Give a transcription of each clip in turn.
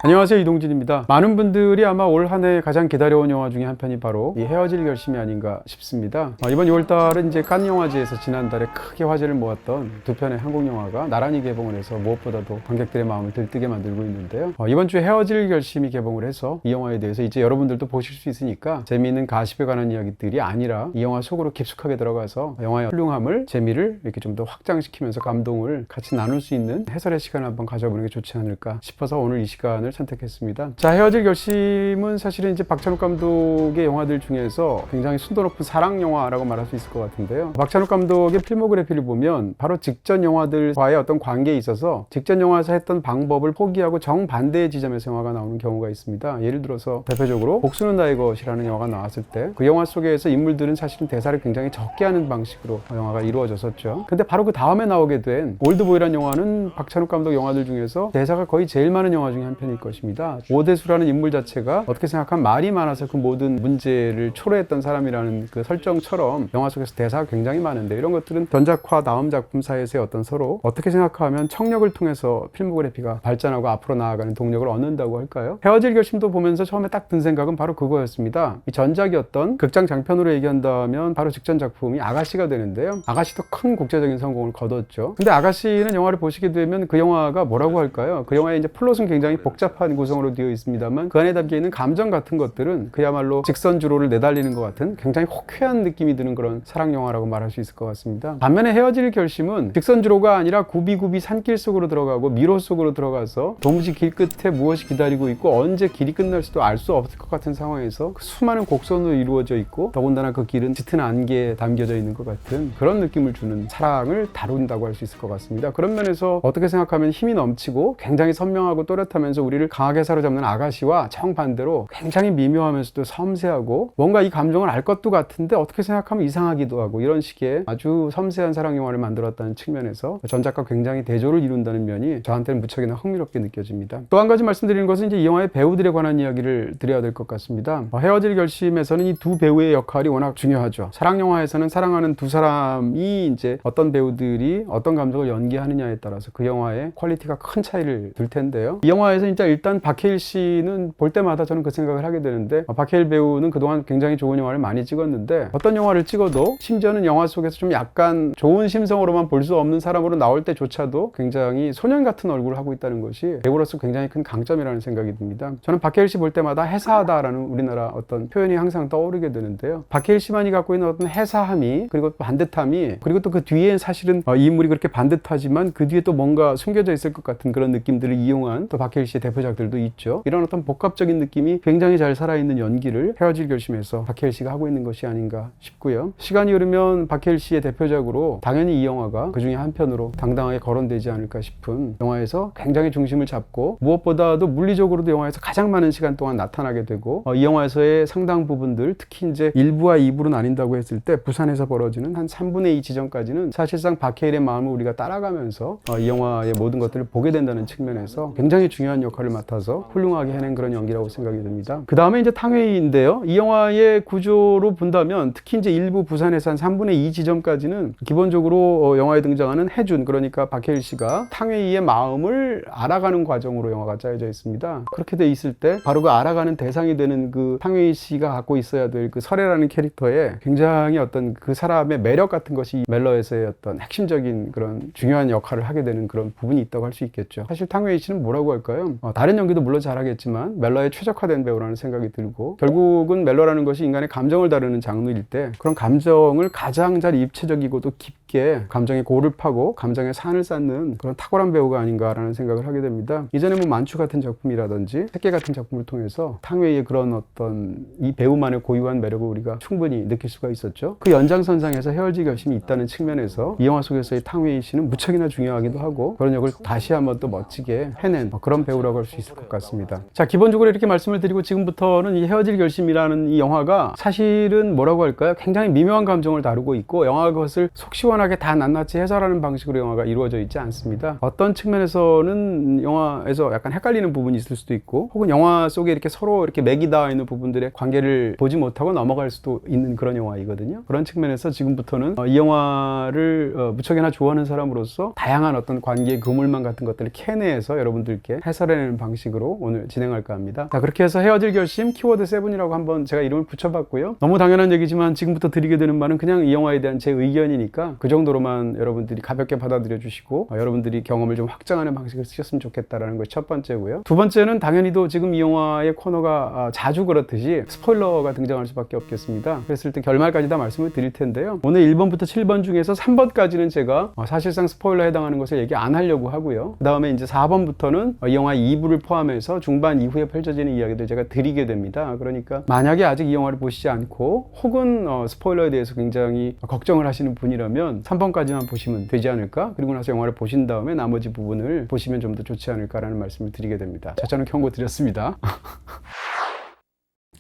안녕하세요, 이동진입니다. 많은 분들이 아마 올 한 해 가장 기다려온 영화 중에 한 편이 바로 이 헤어질 결심이 아닌가 싶습니다. 이번 6월달은 이제 칸 영화제에서 지난달에 크게 화제를 모았던 두 편의 한국 영화가 나란히 개봉을 해서 무엇보다도 관객들의 마음을 들뜨게 만들고 있는데요. 이번 주에 헤어질 결심이 개봉을 해서 이 영화에 대해서 이제 여러분들도 보실 수 있으니까 재미있는 가십에 관한 이야기들이 아니라 이 영화 속으로 깊숙하게 들어가서 영화의 훌륭함을, 재미를 이렇게 좀 더 확장시키면서 감동을 같이 나눌 수 있는 해설의 시간을 한번 가져보는 게 좋지 않을까 싶어서 오늘 이 시간을 선택했습니다. 자, 헤어질 결심은 사실은 이제 박찬욱 감독의 영화들 중에서 굉장히 순도 높은 사랑 영화라고 말할 수 있을 것 같은데요. 박찬욱 감독의 필모그래피를 보면 바로 직전 영화들과의 어떤 관계에 있어서 직전 영화에서 했던 방법을 포기하고 정반대의 지점에서 영화가 나오는 경우가 있습니다. 예를 들어서 대표적으로 복수는 나의 것이라는 영화가 나왔을 때 그 영화 속에서 인물들은 사실은 대사를 굉장히 적게 하는 방식으로 영화가 이루어졌었죠. 근데 바로 그 다음에 나오게 된 올드보이라는 영화는 박찬욱 감독 영화들 중에서 대사가 거의 제일 많은 영화 중에 한 편일 것입니다. 오대수라는 인물 자체가 어떻게 생각하면 말이 많아서 그 모든 문제를 초래했던 사람이라는 그 설정처럼 영화 속에서 대사가 굉장히 많은데, 이런 것들은 전작과 다음 작품 사이에서의 어떤 서로 어떻게 생각하면 청력을 통해서 필모그래피가 발전하고 앞으로 나아가는 동력을 얻는다고 할까요? 헤어질 결심도 보면서 처음에 딱 든 생각은 바로 그거였습니다. 이 전작이었던 극장 장편으로 얘기한다면 바로 직전 작품이 아가씨가 되는데요. 아가씨도 큰 국제적인 성공을 거뒀죠. 근데 아가씨는 영화를 보시게 되면 그 영화가 뭐라고 할까요? 그 영화의 이제 플롯은 굉장히 복잡한 구성으로 되어 있습니다만 그 안에 담겨 있는 감정 같은 것들은 그야말로 직선주로를 내달리는 것 같은 굉장히 호쾌한 느낌이 드는 그런 사랑 영화라고 말할 수 있을 것 같습니다. 반면에 헤어질 결심은 직선주로가 아니라 굽이굽이 산길 속으로 들어가고 미로 속으로 들어가서 도무지 길 끝에 무엇이 기다리고 있고 언제 길이 끝날지도 알 수 없을 것 같은 상황에서 그 수많은 곡선으로 이루어져 있고 더군다나 그 길은 짙은 안개에 담겨져 있는 것 같은 그런 느낌을 주는 사랑을 다룬다고 할 수 있을 것 같습니다. 그런 면에서 어떻게 생각하면 힘이 넘치고 굉장히 선명하고 또렷하면서 우리를 강하게 사로잡는 아가씨와 정반대로 굉장히 미묘하면서도 섬세하고 뭔가 이 감정을 알 것도 같은데 어떻게 생각하면 이상하기도 하고, 이런 식의 아주 섬세한 사랑 영화를 만들었다는 측면에서 전작과 굉장히 대조를 이룬다는 면이 저한테는 무척이나 흥미롭게 느껴집니다. 또 한 가지 말씀드리는 것은 이제 이 영화의 배우들에 관한 이야기를 드려야 될 것 같습니다. 헤어질 결심에서는 이 두 배우의 역할이 워낙 중요하죠. 사랑 영화에서는 사랑하는 두 사람이 이제 어떤 배우들이 어떤 감정을 연기하느냐에 따라서 그 영화의 퀄리티가 큰 차이를 둘 텐데요. 이 영화에서 진짜 일단 박해일 씨는 볼 때마다 저는 그 생각을 하게 되는데, 박해일 배우는 그동안 굉장히 좋은 영화를 많이 찍었는데 어떤 영화를 찍어도 심지어는 영화 속에서 좀 약간 좋은 심성으로만 볼 수 없는 사람으로 나올 때조차도 굉장히 소년 같은 얼굴을 하고 있다는 것이 배우로서 굉장히 큰 강점이라는 생각이 듭니다. 저는 박해일 씨 볼 때마다 해사하다라는 우리나라 어떤 표현이 항상 떠오르게 되는데요. 박해일 씨만이 갖고 있는 어떤 해사함이, 그리고 반듯함이, 그리고 또 그 뒤에 사실은 이 인물이 그렇게 반듯하지만 그 뒤에 또 뭔가 숨겨져 있을 것 같은 그런 느낌들을 이용한 또 박해일 씨의 대표작들도 있죠. 이런 어떤 복합적인 느낌이 굉장히 잘 살아있는 연기를 헤어질 결심에서 박해일 씨가 하고 있는 것이 아닌가 싶고요. 시간이 흐르면 박해일 씨의 대표작으로 당연히 이 영화가 그 중에 한 편으로 당당하게 거론되지 않을까 싶은, 영화에서 굉장히 중심을 잡고 무엇보다도 물리적으로도 영화에서 가장 많은 시간 동안 나타나게 되고, 이 영화에서의 상당 부분들, 특히 이제 1부와 2부로 나뉜다고 했을 때 부산에서 벌어지는 한 3분의 2 지점까지는 사실상 박해일의 마음을 우리가 따라가면서 이 영화의 모든 것들을 보게 된다는 측면에서 굉장히 중요한 역할을 맡아서 훌륭하게 해낸 그런 연기라고 생각이 듭니다. 그 다음에 이제 탕웨이인데요. 이 영화의 구조로 본다면 특히 이제 일부 부산에서 한 3분의 2 지점까지는 기본적으로 영화에 등장하는 해준, 그러니까 박해일 씨가 탕웨이의 마음을 알아가는 과정으로 영화가 짜여져 있습니다. 그렇게 돼 있을 때 바로 그 알아가는 대상이 되는 그 탕웨이 씨가 갖고 있어야 될 그 설애라는 캐릭터에 굉장히 어떤 그 사람의 매력 같은 것이 멜러에서의 어떤 핵심적인 그런 중요한 역할을 하게 되는 그런 부분이 있다고 할 수 있겠죠. 사실 탕웨이 씨는 뭐라고 할까요? 다른 연기도 물론 잘하겠지만 멜러에 최적화된 배우라는 생각이 들고, 결국은 멜러라는 것이 인간의 감정을 다루는 장르일 때 그런 감정을 가장 잘 입체적이고도 깊게 감정의 골을 파고 감정의 산을 쌓는 그런 탁월한 배우가 아닌가라는 생각을 하게 됩니다. 이전에 뭐 만추 같은 작품이라든지 새끼 같은 작품을 통해서 탕웨이의 그런 어떤 이 배우만의 고유한 매력을 우리가 충분히 느낄 수가 있었죠. 그 연장선상에서 헤어질 결심이 있다는 측면에서 이 영화 속에서의 탕웨이 씨는 무척이나 중요하기도 하고 그런 역을 다시 한번 또 멋지게 해낸 그런 배우라고 할 수 있을 것 같습니다. 자, 기본적으로 이렇게 말씀을 드리고 지금부터는 이 헤어질 결심이라는 이 영화가 사실은 뭐라고 할까요? 굉장히 미묘한 감정을 다루고 있고 영화가 그것을 속 시원하게 시원하게 다 낱낱이 해설하는 방식으로 영화가 이루어져 있지 않습니다. 어떤 측면에서는 영화에서 약간 헷갈리는 부분이 있을 수도 있고, 혹은 영화 속에 이렇게 서로 이렇게 맥이 닿아 있는 부분들의 관계를 보지 못하고 넘어갈 수도 있는 그런 영화이거든요. 그런 측면에서 지금부터는 이 영화를 무척이나 좋아하는 사람으로서 다양한 어떤 관계의 그물망 같은 것들을 캐내서 여러분들께 해설해내는 방식으로 오늘 진행할까 합니다. 자, 그렇게 해서 헤어질 결심 키워드 7이라고 한번 제가 이름을 붙여봤고요. 너무 당연한 얘기지만 지금부터 드리게 되는 말은 그냥 이 영화에 대한 제 의견이니까 그 정도로만 여러분들이 가볍게 받아들여 주시고 여러분들이 경험을 좀 확장하는 방식을 쓰셨으면 좋겠다라는 것이 첫 번째고요. 두 번째는 당연히도 지금 이 영화의 코너가 자주 그렇듯이 스포일러가 등장할 수밖에 없겠습니다. 그랬을 때 결말까지 다 말씀을 드릴 텐데요. 오늘 1번부터 7번 중에서 3번까지는 제가 사실상 스포일러에 해당하는 것을 얘기 안 하려고 하고요. 그 다음에 이제 4번부터는 이 영화 2부를 포함해서 중반 이후에 펼쳐지는 이야기들 제가 드리게 됩니다. 그러니까 만약에 아직 이 영화를 보시지 않고 혹은 스포일러에 대해서 굉장히 걱정을 하시는 분이라면 3번까지만 보시면 되지 않을까? 그리고 나서 영화를 보신 다음에 나머지 부분을 보시면 좀 더 좋지 않을까라는 말씀을 드리게 됩니다. 자, 저는 경고 드렸습니다.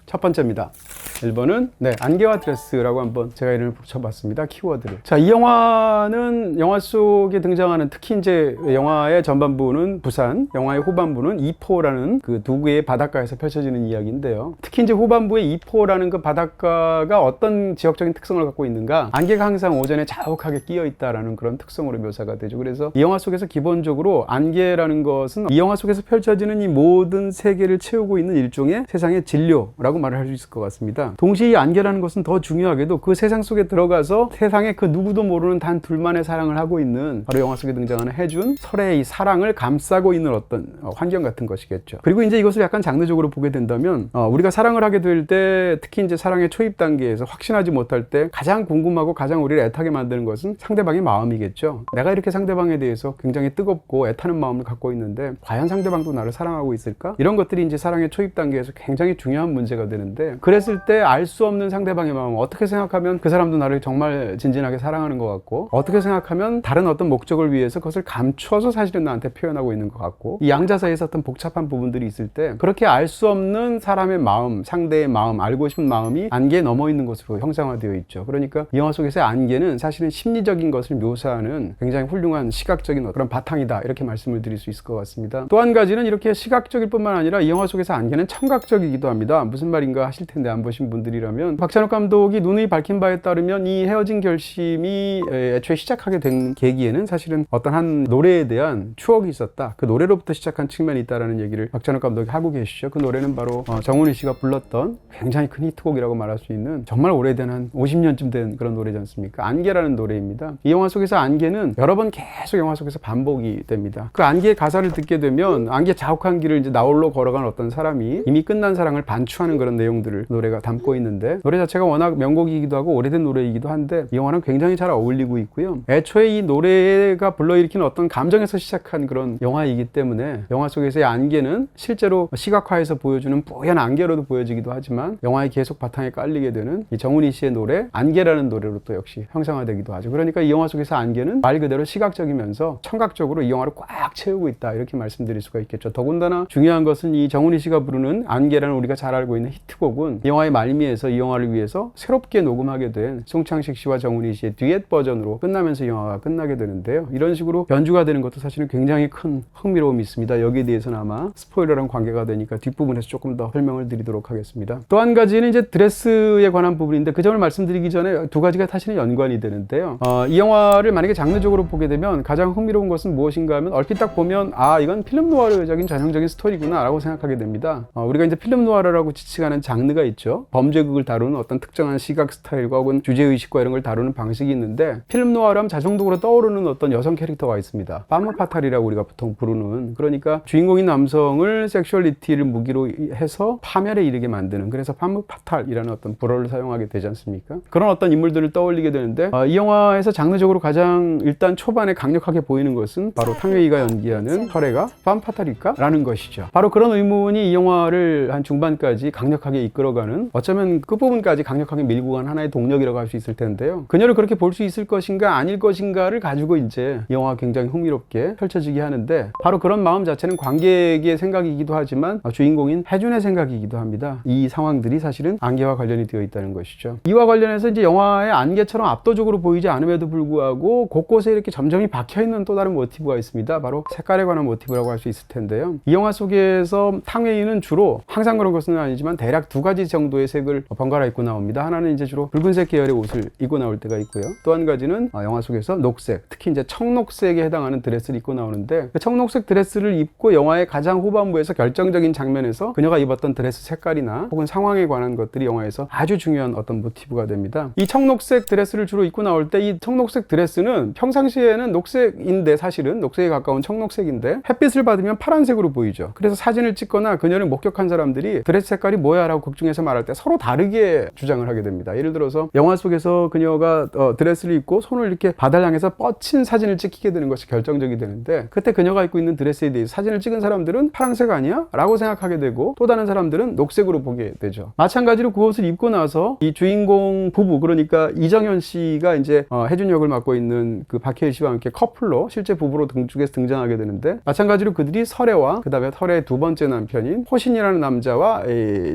첫 번째입니다. 1번은 안개와 드레스라고 한번 제가 이름을 붙여봤습니다. 키워드를. 자, 이 영화는 영화 속에 등장하는, 특히 이제 영화의 전반부는 부산, 영화의 후반부는 이포라는 그 두 개의 바닷가에서 펼쳐지는 이야기인데요. 특히 이제 후반부의 이포라는 그 바닷가가 어떤 지역적인 특성을 갖고 있는가? 안개가 항상 오전에 자욱하게 끼어 있다라는 그런 특성으로 묘사가 되죠. 그래서 이 영화 속에서 기본적으로 안개라는 것은 이 영화 속에서 펼쳐지는 이 모든 세계를 채우고 있는 일종의 세상의 진료라고 말을 할 수 있을 것 같습니다. 동시에 이 안개라는 것은 더 중요하게도 그 세상 속에 들어가서 세상에 그 누구도 모르는 단 둘만의 사랑을 하고 있는, 바로 영화 속에 등장하는 해준, 설의 이 사랑을 감싸고 있는 어떤 환경 같은 것이겠죠. 그리고 이제 이것을 약간 장르적으로 보게 된다면 우리가 사랑을 하게 될 때, 특히 이제 사랑의 초입 단계에서 확신하지 못할 때 가장 궁금하고 가장 우리를 애타게 만드는 것은 상대방의 마음이겠죠. 내가 이렇게 상대방에 대해서 굉장히 뜨겁고 애타는 마음을 갖고 있는데 과연 상대방도 나를 사랑하고 있을까? 이런 것들이 이제 사랑의 초입 단계에서 굉장히 중요한 문제가 되는데, 그랬을 때 알 수 없는 상대방의 마음, 어떻게 생각하면 그 사람도 나를 정말 진진하게 사랑하는 것 같고, 어떻게 생각하면 다른 어떤 목적을 위해서 그것을 감춰서 사실은 나한테 표현하고 있는 것 같고, 이 양자 사이에서 어떤 복잡한 부분들이 있을 때 그렇게 알 수 없는 사람의 마음, 상대의 마음, 알고 싶은 마음이 안개에 넘어 있는 것으로 형상화되어 있죠. 그러니까 이 영화 속에서의 안개는 사실은 심리적인 것을 묘사하는 굉장히 훌륭한 시각적인 그런 바탕이다, 이렇게 말씀을 드릴 수 있을 것 같습니다. 또 한 가지는 이렇게 시각적일 뿐만 아니라 이 영화 속에서 안개는 청각적이기도 합니다. 무슨 말인가 하실 텐데 안 보신 분들이라면, 박찬욱 감독이 눈이 밝힌 바에 따르면 이 헤어진 결심이 애초에 시작하게 된 계기에는 사실은 어떤 한 노래에 대한 추억이 있었다, 그 노래로부터 시작한 측면이 있다라는 얘기를 박찬욱 감독이 하고 계시죠. 그 노래는 바로 정훈이 씨가 불렀던 굉장히 큰 히트곡이라고 말할 수 있는 정말 오래된, 한 50년쯤 된 그런 노래지 않습니까? 안개라는 노래입니다. 이 영화 속에서 안개는 여러 번 계속 영화 속에서 반복이 됩니다. 그 안개의 가사를 듣게 되면 안개 자욱한 길을 이제 나홀로 걸어간 어떤 사람이 이미 끝난 사랑을 반추하는 그런 내용들을 노래가 담고 있는데, 노래 자체가 워낙 명곡이기도 하고 오래된 노래이기도 한데 이 영화는 굉장히 잘 어울리고 있고요. 애초에 이 노래가 불러일으키는 어떤 감정에서 시작한 그런 영화이기 때문에 영화 속에서의 안개는 실제로 시각화해서 보여주는 뿌연 안개로도 보여지기도 하지만 영화의 계속 바탕에 깔리게 되는 이 정훈이 씨의 노래 안개라는 노래로 또 역시 형상화되기도 하죠. 그러니까 이 영화 속에서 안개는 말 그대로 시각적이면서 청각적으로 이 영화를 꽉 채우고 있다, 이렇게 말씀드릴 수가 있겠죠. 더군다나 중요한 것은 이 정훈이 씨가 부르는 안개라는 우리가 잘 알고 있는 히트곡은 이 영화의 말미에서 이 영화를 위해서 새롭게 녹음하게 된 송창식 씨와 정훈이 씨의 듀엣 버전으로 끝나면서 이 영화가 끝나게 되는데요. 이런 식으로 변주가 되는 것도 사실은 굉장히 큰 흥미로움이 있습니다. 여기에 대해서는 아마 스포일러랑 관계가 되니까 뒷부분에서 조금 더 설명을 드리도록 하겠습니다. 또 한 가지는 이제 드레스에 관한 부분인데, 그 점을 말씀드리기 전에 두 가지가 사실은 연관이 되는데요. 이 영화를 만약에 장르적으로 보게 되면 가장 흥미로운 것은 무엇인가 하면, 얼핏 딱 보면 이건 필름 노아르적인 전형적인 스토리구나 라고 생각하게 됩니다. 우리가 이제 필름 노아르라고 지칭하는 장르가 있죠. 범죄극을 다루는 어떤 특정한 시각 스타일과 혹은 주제의식과 이런 걸 다루는 방식이 있는데, 필름 노아르 하면 자동적으로 떠오르는 어떤 여성 캐릭터가 있습니다. 파무 파탈이라고 우리가 보통 부르는, 그러니까 주인공인 남성을 섹슈얼리티를 무기로 해서 파멸에 이르게 만드는, 그래서 파무 파탈이라는 어떤 불어를 사용하게 되지 않습니까? 그런 어떤 인물들을 떠올리게 되는데, 이 영화에서 장르적으로 가장 일단 초반에 강력하게 보이는 것은 바로 탕웨이가 연기하는 설애가 파무 파탈일까? 라는 것이죠. 바로 그런 의문이 이 영화를 한 중반까지 강력하게 이끌어가는 어쩌면 끝부분까지 강력하게 밀고 간 하나의 동력이라고 할 수 있을 텐데요. 그녀를 그렇게 볼 수 있을 것인가 아닐 것인가를 가지고 이제 이 영화가 굉장히 흥미롭게 펼쳐지게 하는데, 바로 그런 마음 자체는 관객의 생각이기도 하지만 주인공인 혜준의 생각이기도 합니다. 이 상황들이 사실은 안개와 관련이 되어 있다는 것이죠. 이와 관련해서 이제 영화의 안개처럼 압도적으로 보이지 않음에도 불구하고 곳곳에 이렇게 점점이 박혀있는 또 다른 모티브가 있습니다. 바로 색깔에 관한 모티브라고 할 수 있을 텐데요. 이 영화 속에서 탕웨이는 주로 항상 그런 것은 아니지만 대략 두 가지 정도의 색을 번갈아 입고 나옵니다. 하나는 이제 주로 붉은색 계열의 옷을 입고 나올 때가 있고요. 또 한 가지는 영화 속에서 녹색, 특히 이제 청록색에 해당하는 드레스를 입고 나오는데, 그 청록색 드레스를 입고 영화의 가장 후반부에서 결정적인 장면에서 그녀가 입었던 드레스 색깔이나 혹은 상황에 관한 것들이 영화에서 아주 중요한 어떤 모티브가 됩니다. 이 청록색 드레스를 주로 입고 나올 때 이 청록색 드레스는 평상시에는 녹색인데, 사실은 녹색에 가까운 청록색인데 햇빛을 받으면 파란색으로 보이죠. 그래서 사진을 찍거나 그녀를 목격한 사람들이 드레스 색깔이 뭐야 라고 극중에서 말할 때 서로 다르게 주장을 하게 됩니다. 예를 들어서 영화 속에서 그녀가 드레스를 입고 손을 이렇게 바다를 향해서 뻗친 사진을 찍히게 되는 것이 결정적이 되는데, 그때 그녀가 입고 있는 드레스에 대해서 사진을 찍은 사람들은 파란색 아니야? 라고 생각하게 되고, 또 다른 사람들은 녹색으로 보게 되죠. 마찬가지로 그 옷을 입고 나서 이 주인공 부부, 그러니까 이정현 씨가 이제 혜준 역을 맡고 있는 그 박해일 씨와 함께 커플로 실제 부부로 등쪽에서 등장하게 되는데, 마찬가지로 그들이 설애와 그 다음에 설애의 두 번째 남편인 호신이라는 남자와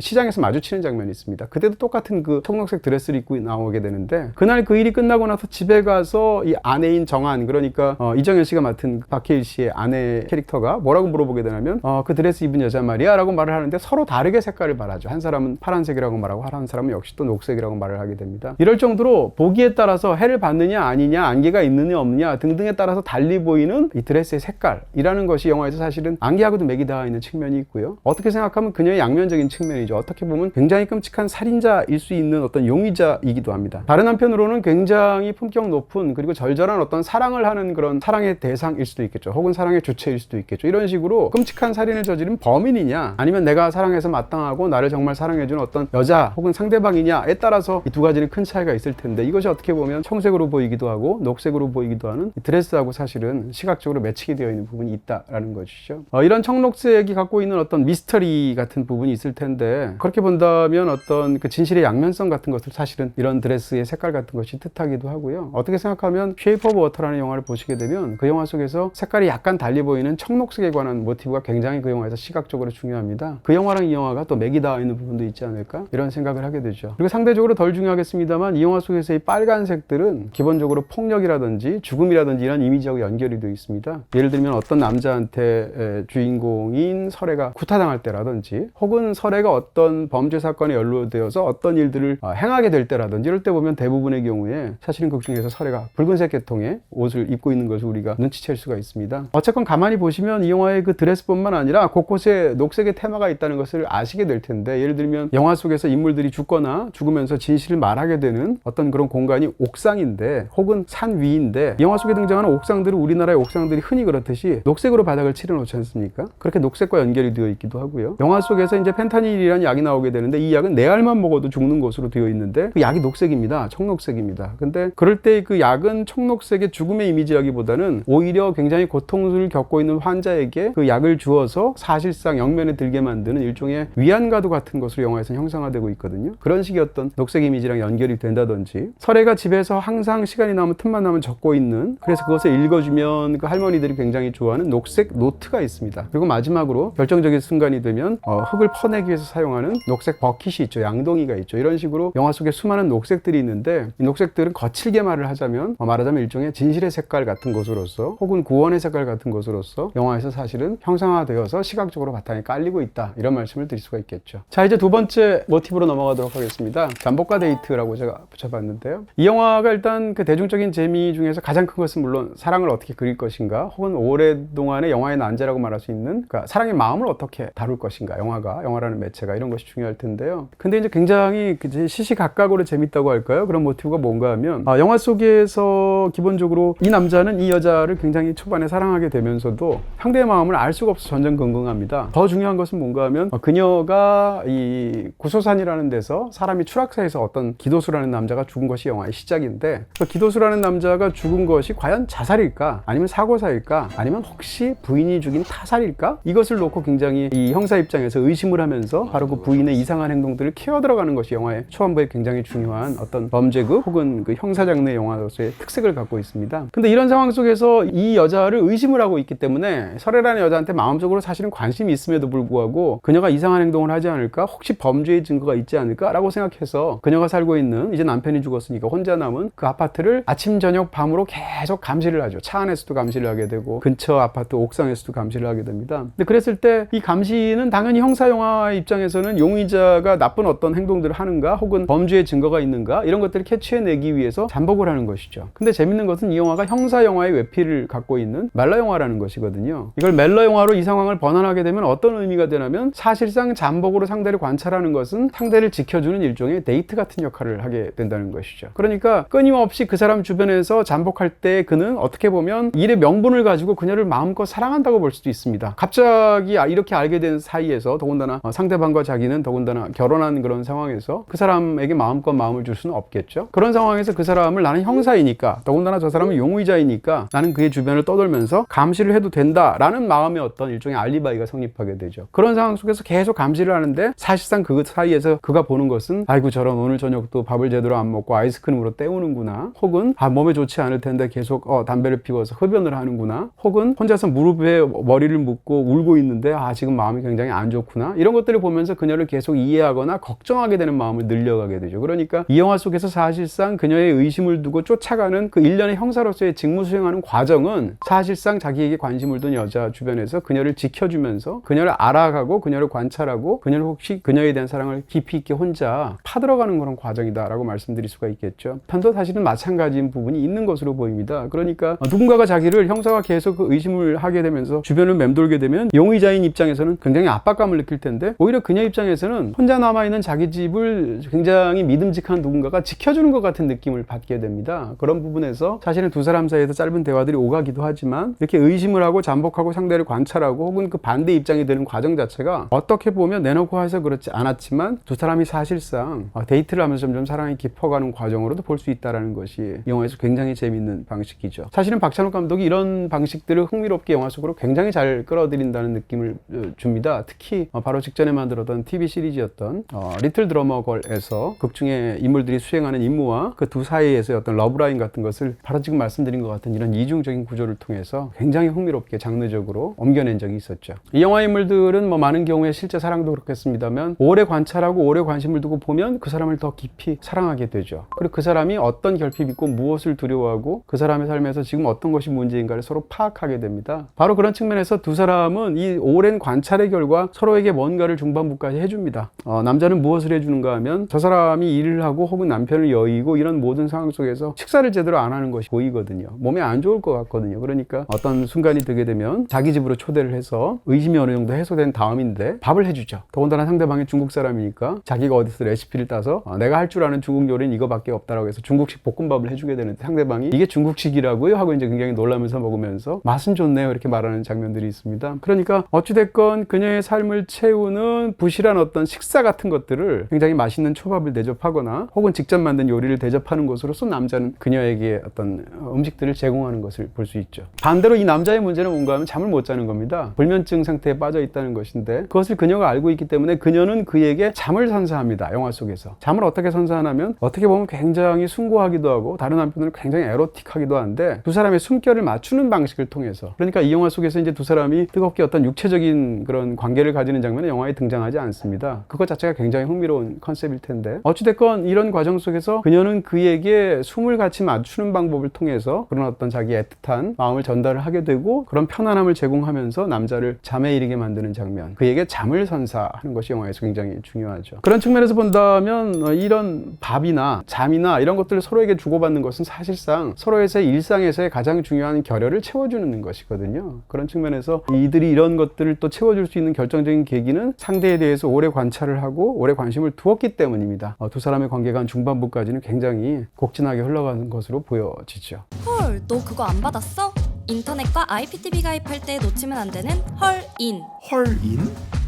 시장에서 마주치는 장면이 있습니다. 그때도 똑같은 그 청록색 드레스를 입고 나오게 되는데, 그날 그 일이 끝나고 나서 집에 가서 이 아내인 정한, 그러니까 이정현 씨가 맡은 박해일 씨의 아내 캐릭터가 뭐라고 물어보게 되냐면 그 드레스 입은 여자 말이야 라고 말을 하는데, 서로 다르게 색깔을 말하죠. 한 사람은 파란색이라고 말하고 한 사람은 역시 또 녹색이라고 말을 하게 됩니다. 이럴 정도로 보기에 따라서 해를 받느냐 아니냐, 안개가 있느냐 없느냐 등등에 따라서 달리 보이는 이 드레스의 색깔이라는 것이 영화에서 사실은 안개하고도 맥이 닿아 있는 측면이 있고요. 어떻게 생각하면 그녀의 양면적인 측면이죠. 어떻게 보면 굉장히 끔찍한 살인자일 수 있는 어떤 용의자이기도 합니다. 다른 한편으로는 굉장히 품격 높은, 그리고 절절한 어떤 사랑을 하는 그런 사랑의 대상일 수도 있겠죠. 혹은 사랑의 주체일 수도 있겠죠. 이런 식으로 끔찍한 살인을 저지른 범인이냐, 아니면 내가 사랑해서 마땅하고 나를 정말 사랑해주는 어떤 여자 혹은 상대방이냐에 따라서 이 두 가지는 큰 차이가 있을 텐데, 이것이 어떻게 보면 청색으로 보이기도 하고 녹색으로 보이기도 하는 드레스하고 사실은 시각적으로 매치게 되어 있는 부분이 있다라는 것이죠. 이런 청록색이 갖고 있는 어떤 미스터리 같은 부분이 있을 텐데, 그렇게 본다면 어떤 그 진실의 양면성 같은 것을 사실은 이런 드레스의 색깔 같은 것이 뜻하기도 하고요. 어떻게 생각하면 쉐이프 오브 워터라는 영화를 보시게 되면 그 영화 속에서 색깔이 약간 달리 보이는 청록색에 관한 모티브가 굉장히 그 영화에서 시각적으로 중요합니다. 그 영화랑 이 영화가 또 맥이 닿아 있는 부분도 있지 않을까, 이런 생각을 하게 되죠. 그리고 상대적으로 덜 중요하겠습니다만, 이 영화 속에서 이 빨간색들은 기본적으로 폭력이라든지 죽음이라든지 이런 이미지하고 연결이 되어 있습니다. 예를 들면 어떤 남자한테 주인공인 설애가 구타당할 때라든지, 혹은 설애가 어떤 범죄 사건에 연루되어서 어떤 일들을 행하게 될 때라든지, 이럴 때 보면 대부분의 경우에 사실은 극 중에서 설애가 붉은색 계통의 옷을 입고 있는 것을 우리가 눈치챌 수가 있습니다. 어쨌건 가만히 보시면 이 영화의 그 드레스뿐만 아니라 곳곳에 녹색의 테마가 있다는 것을 아시게 될 텐데, 예를 들면 영화 속에서 인물들이 죽거나 죽으면서 진실을 말하게 되는 어떤 그런 공간이 옥상인데, 혹은 산 위인데, 영화 속에 등장하는 옥상들은 우리나라의 옥상들이 흔히 그렇듯이 녹색으로 바닥을 칠해놓지 않습니까? 그렇게 녹색과 연결이 되어 있기도 하고요. 영화 속에서 이제 펜타닐이라는 약이 나오게 되는데, 이 약은 네 알만 먹어도 죽는 것으로 되어 있는데 그 약이 녹색입니다. 청록색입니다. 근데 그럴 때 그 약은 청록색의 죽음의 이미지라기보다는 오히려 굉장히 고통을 겪고 있는 환자에게 그 약을 주어서 사실상 영면에 들게 만드는 일종의 위안과도 같은 것으로 영화에서는 형상화되고 있거든요. 그런 식의 어떤 녹색 이미지랑 연결이 된다든지, 설애가 집에서 항상 시간이 나면 틈만 나면 적고 있는, 그래서 그것을 읽어주면 그 할머니들이 굉장히 좋아하는 녹색 노트가 있습니다. 그리고 마지막으로 결정적인 순간이 되면 흙을 퍼내기 위해서 사용하는 녹색 버킷이 있죠. 양동이가 있죠. 이런 식으로 영화 속에 수많은 녹색들이 있는데, 이 녹색들은 거칠게 말을 하자면 말하자면 일종의 진실의 색깔 같은 것으로서, 혹은 구원의 색깔 같은 것으로서 영화에서 사실은 형상화되어서 시각적으로 바탕에 깔리고 있다, 이런 말씀을 드릴 수가 있겠죠. 자, 이제 두 번째 모티브로 넘어가도록 하겠습니다. 잠복과 데이트라고 제가 붙여봤는데요. 이 영화가 일단 그 대중적인 재미 중에서 가장 큰 것은 물론 사랑을 어떻게 그릴 것인가, 혹은 오랫동안의 영화의 난제라고 말할 수 있는 그러니까 사랑의 마음을 어떻게 다룰 것인가, 영화라는 매체가, 이런 것이 중요할 텐데요. 근데 이제 굉장히 시시각각으로 재밌다고 할까요? 그런 모티브가 뭔가 하면, 영화 속에서 기본적으로 이 남자는 이 여자를 굉장히 초반에 사랑하게 되면서도 상대의 마음을 알 수가 없어 전전긍긍합니다. 더 중요한 것은 뭔가 하면, 그녀가 이 구소산이라는 데서 사람이 추락사에서 어떤 기도수라는 남자가 죽은 것이 영화의 시작인데, 그 기도수라는 남자가 죽은 것이 과연 자살일까, 아니면 사고사일까, 아니면 혹시 부인이 죽인 타살일까, 이것을 놓고 굉장히 이 형사 입장에서 의심을 하면서 바로 그 부인의 이상한 행동 행동들을 키워 들어가는 것이 영화의 초반부에 굉장히 중요한 어떤 범죄극 혹은 그 형사 장르 영화로서의 특색을 갖고 있습니다. 근데 이런 상황 속에서 이 여자를 의심을 하고 있기 때문에 설애라는 여자한테 마음적으로 사실은 관심이 있음에도 불구하고 그녀가 이상한 행동을 하지 않을까, 혹시 범죄의 증거가 있지 않을까라고 생각해서 그녀가 살고 있는, 이제 남편이 죽었으니까 혼자 남은 그 아파트를 아침 저녁 밤으로 계속 감시를 하죠. 차 안에서도 감시를 하게 되고 근처 아파트 옥상에서도 감시를 하게 됩니다. 근데 그랬을 때 이 감시는 당연히 형사 영화 입장에서는 용의자가 나쁜 어떤 행동들을 하는가 혹은 범죄의 증거가 있는가 이런 것들을 캐치해내기 위해서 잠복을 하는 것이죠. 근데 재밌는 것은 이 영화가 형사 영화의 외피를 갖고 있는 멜로 영화라는 것이거든요. 이걸 멜로 영화로 이 상황을 번안하게 되면 어떤 의미가 되냐면, 사실상 잠복으로 상대를 관찰하는 것은 상대를 지켜주는 일종의 데이트 같은 역할을 하게 된다는 것이죠. 그러니까 끊임없이 그 사람 주변에서 잠복할 때 그는 어떻게 보면 일의 명분을 가지고 그녀를 마음껏 사랑한다고 볼 수도 있습니다. 갑자기 이렇게 알게 된 사이에서, 더군다나 상대방과 자기는 더군다나 결혼한 그런 상황에서 그 사람에게 마음껏 마음을 줄 수는 없겠죠. 그런 상황에서 그 사람을, 나는 형사이니까, 더군다나 저 사람은 용의자이니까 나는 그의 주변을 떠돌면서 감시를 해도 된다라는 마음의 어떤 일종의 알리바이가 성립하게 되죠. 그런 상황 속에서 계속 감시를 하는데 사실상 그 사이에서 그가 보는 것은, 아이고 저런 오늘 저녁도 밥을 제대로 안 먹고 아이스크림으로 때우는구나, 혹은 몸에 좋지 않을 텐데 계속 담배를 피워서 흡연을 하는구나, 혹은 혼자서 무릎에 머리를 묶고 울고 있는데 지금 마음이 굉장히 안 좋구나, 이런 것들을 보면서 그녀를 계속 이해하거나 걱정하게 되는 마음을 늘려가게 되죠. 그러니까 이 영화 속에서 사실상 그녀의 의심을 두고 쫓아가는 그 일련의 형사로서의 직무 수행하는 과정은 사실상 자기에게 관심을 둔 여자 주변에서 그녀를 지켜주면서 그녀를 알아가고 그녀를 관찰하고 그녀를 혹시 그녀에 대한 사랑을 깊이 있게 혼자 파들어가는 그런 과정이다라고 말씀드릴 수가 있겠죠. 편도 사실은 마찬가지인 부분이 있는 것으로 보입니다. 그러니까 누군가가 자기를, 형사가 계속 의심을 하게 되면서 주변을 맴돌게 되면 용의자인 입장에서는 굉장히 압박감을 느낄 텐데, 오히려 그녀 입장에서는 혼자 남아있는 자기 집을 굉장히 믿음직한 누군가가 지켜주는 것 같은 느낌을 받게 됩니다. 그런 부분에서 사실은 두 사람 사이에서 짧은 대화들이 오가기도 하지만, 이렇게 의심을 하고 잠복하고 상대를 관찰하고 혹은 그 반대 입장이 되는 과정 자체가 어떻게 보면 내놓고 해서 그렇지 않았지만 두 사람이 사실상 데이트를 하면서 점점 사랑이 깊어가는 과정으로도 볼 수 있다는 것이 이 영화에서 굉장히 재미있는 방식이죠. 사실은 박찬욱 감독이 이런 방식들을 흥미롭게 영화 속으로 굉장히 잘 끌어들인다는 느낌을 줍니다. 특히 바로 직전에 만들었던 TV 시리즈였던 리틀 드러머 걸에서 극중의 인물들이 수행하는 임무와 그 두 사이에서의 어떤 러브라인 같은 것을 바로 지금 말씀드린 것 같은 이런 이중적인 구조를 통해서 굉장히 흥미롭게 장르적으로 옮겨낸 적이 있었죠. 이 영화 인물들은 많은 경우에 실제 사랑도 그렇겠습니다만, 오래 관찰하고 오래 관심을 두고 보면 그 사람을 더 깊이 사랑하게 되죠. 그리고 그 사람이 어떤 결핍이 있고 무엇을 두려워하고 그 사람의 삶에서 지금 어떤 것이 문제인가를 서로 파악하게 됩니다. 바로 그런 측면에서 두 사람은 이 오랜 관찰의 결과 서로에게 뭔가를 중반부까지 해줍니다. 남자는 무엇을 해주는가 하면, 저 사람이 일을 하고 혹은 남편을 여의고 이런 모든 상황 속에서 식사를 제대로 안 하는 것이 보이거든요. 몸에 안 좋을 것 같거든요. 그러니까 어떤 순간이 되게 되면 자기 집으로 초대를 해서 의심이 어느 정도 해소된 다음인데 밥을 해주죠. 더군다나 상대방이 중국 사람이니까 자기가 어디서 레시피를 따서 내가 할 줄 아는 중국 요리는 이거밖에 없다라고 해서 중국식 볶음밥을 해주게 되는데, 상대방이 이게 중국식이라고요? 하고 이제 굉장히 놀라면서 먹으면서 맛은 좋네요 이렇게 말하는 장면들이 있습니다. 그러니까 어찌됐건 그녀의 삶을 채우는 부실한 어떤 식사 같은 것들을, 굉장히 맛있는 초밥을 대접하거나 혹은 직접 만든 요리를 대접하는 것으로서 남자는 그녀에게 어떤 음식들을 제공하는 것을 볼 수 있죠. 반대로 이 남자의 문제는 뭔가 하면 잠을 못 자는 겁니다. 불면증 상태에 빠져 있다는 것인데, 그것을 그녀가 알고 있기 때문에 그녀는 그에게 잠을 선사합니다. 영화 속에서. 잠을 어떻게 선사하냐면, 어떻게 보면 굉장히 숭고하기도 하고 다른 한편으로는 굉장히 에로틱하기도 한데, 두 사람의 숨결을 맞추는 방식을 통해서, 그러니까 이 영화 속에서 이제 두 사람이 뜨겁게 어떤 육체적인 그런 관계를 가지는 장면은 영화에 등장하지 않습니다. 그것 자체가 굉장히 흥미로운 컨셉일 텐데, 어찌됐건 이런 과정 속에서 그녀는 그에게 숨을 같이 맞추는 방법을 통해서 그런 어떤 자기 애틋한 마음을 전달을 하게 되고, 그런 편안함을 제공하면서 남자를 잠에 이르게 만드는 장면, 그에게 잠을 선사하는 것이 영화에서 굉장히 중요하죠. 그런 측면에서 본다면 이런 밥이나 잠이나 이런 것들을 서로에게 주고받는 것은 사실상 서로에서의 일상에서의 가장 중요한 결여를 채워주는 것이거든요. 그런 측면에서 이들이 이런 것들을 또 채워줄 수 있는 결정적인 계기는 상대에 대해서 오래 관찰을 하고 오래 관심을 두었기 때문입니다. 두 사람의 관계가 한 중반부까지는 굉장히 곡진하게 흘러가는 것으로 보여지죠. 헐, 너 그거 안 받았어? 인터넷과 IPTV 가입할 때 놓치면 안 되는 헐인. 헐인?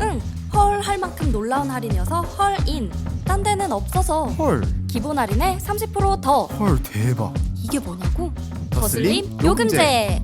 응, 헐 할 만큼 놀라운 할인이어서 헐인. 딴 데는 없어서. 헐. 기본 할인에 30% 더. 헐 대박. 이게 뭐냐고? 더슬림 더슬림 요금제.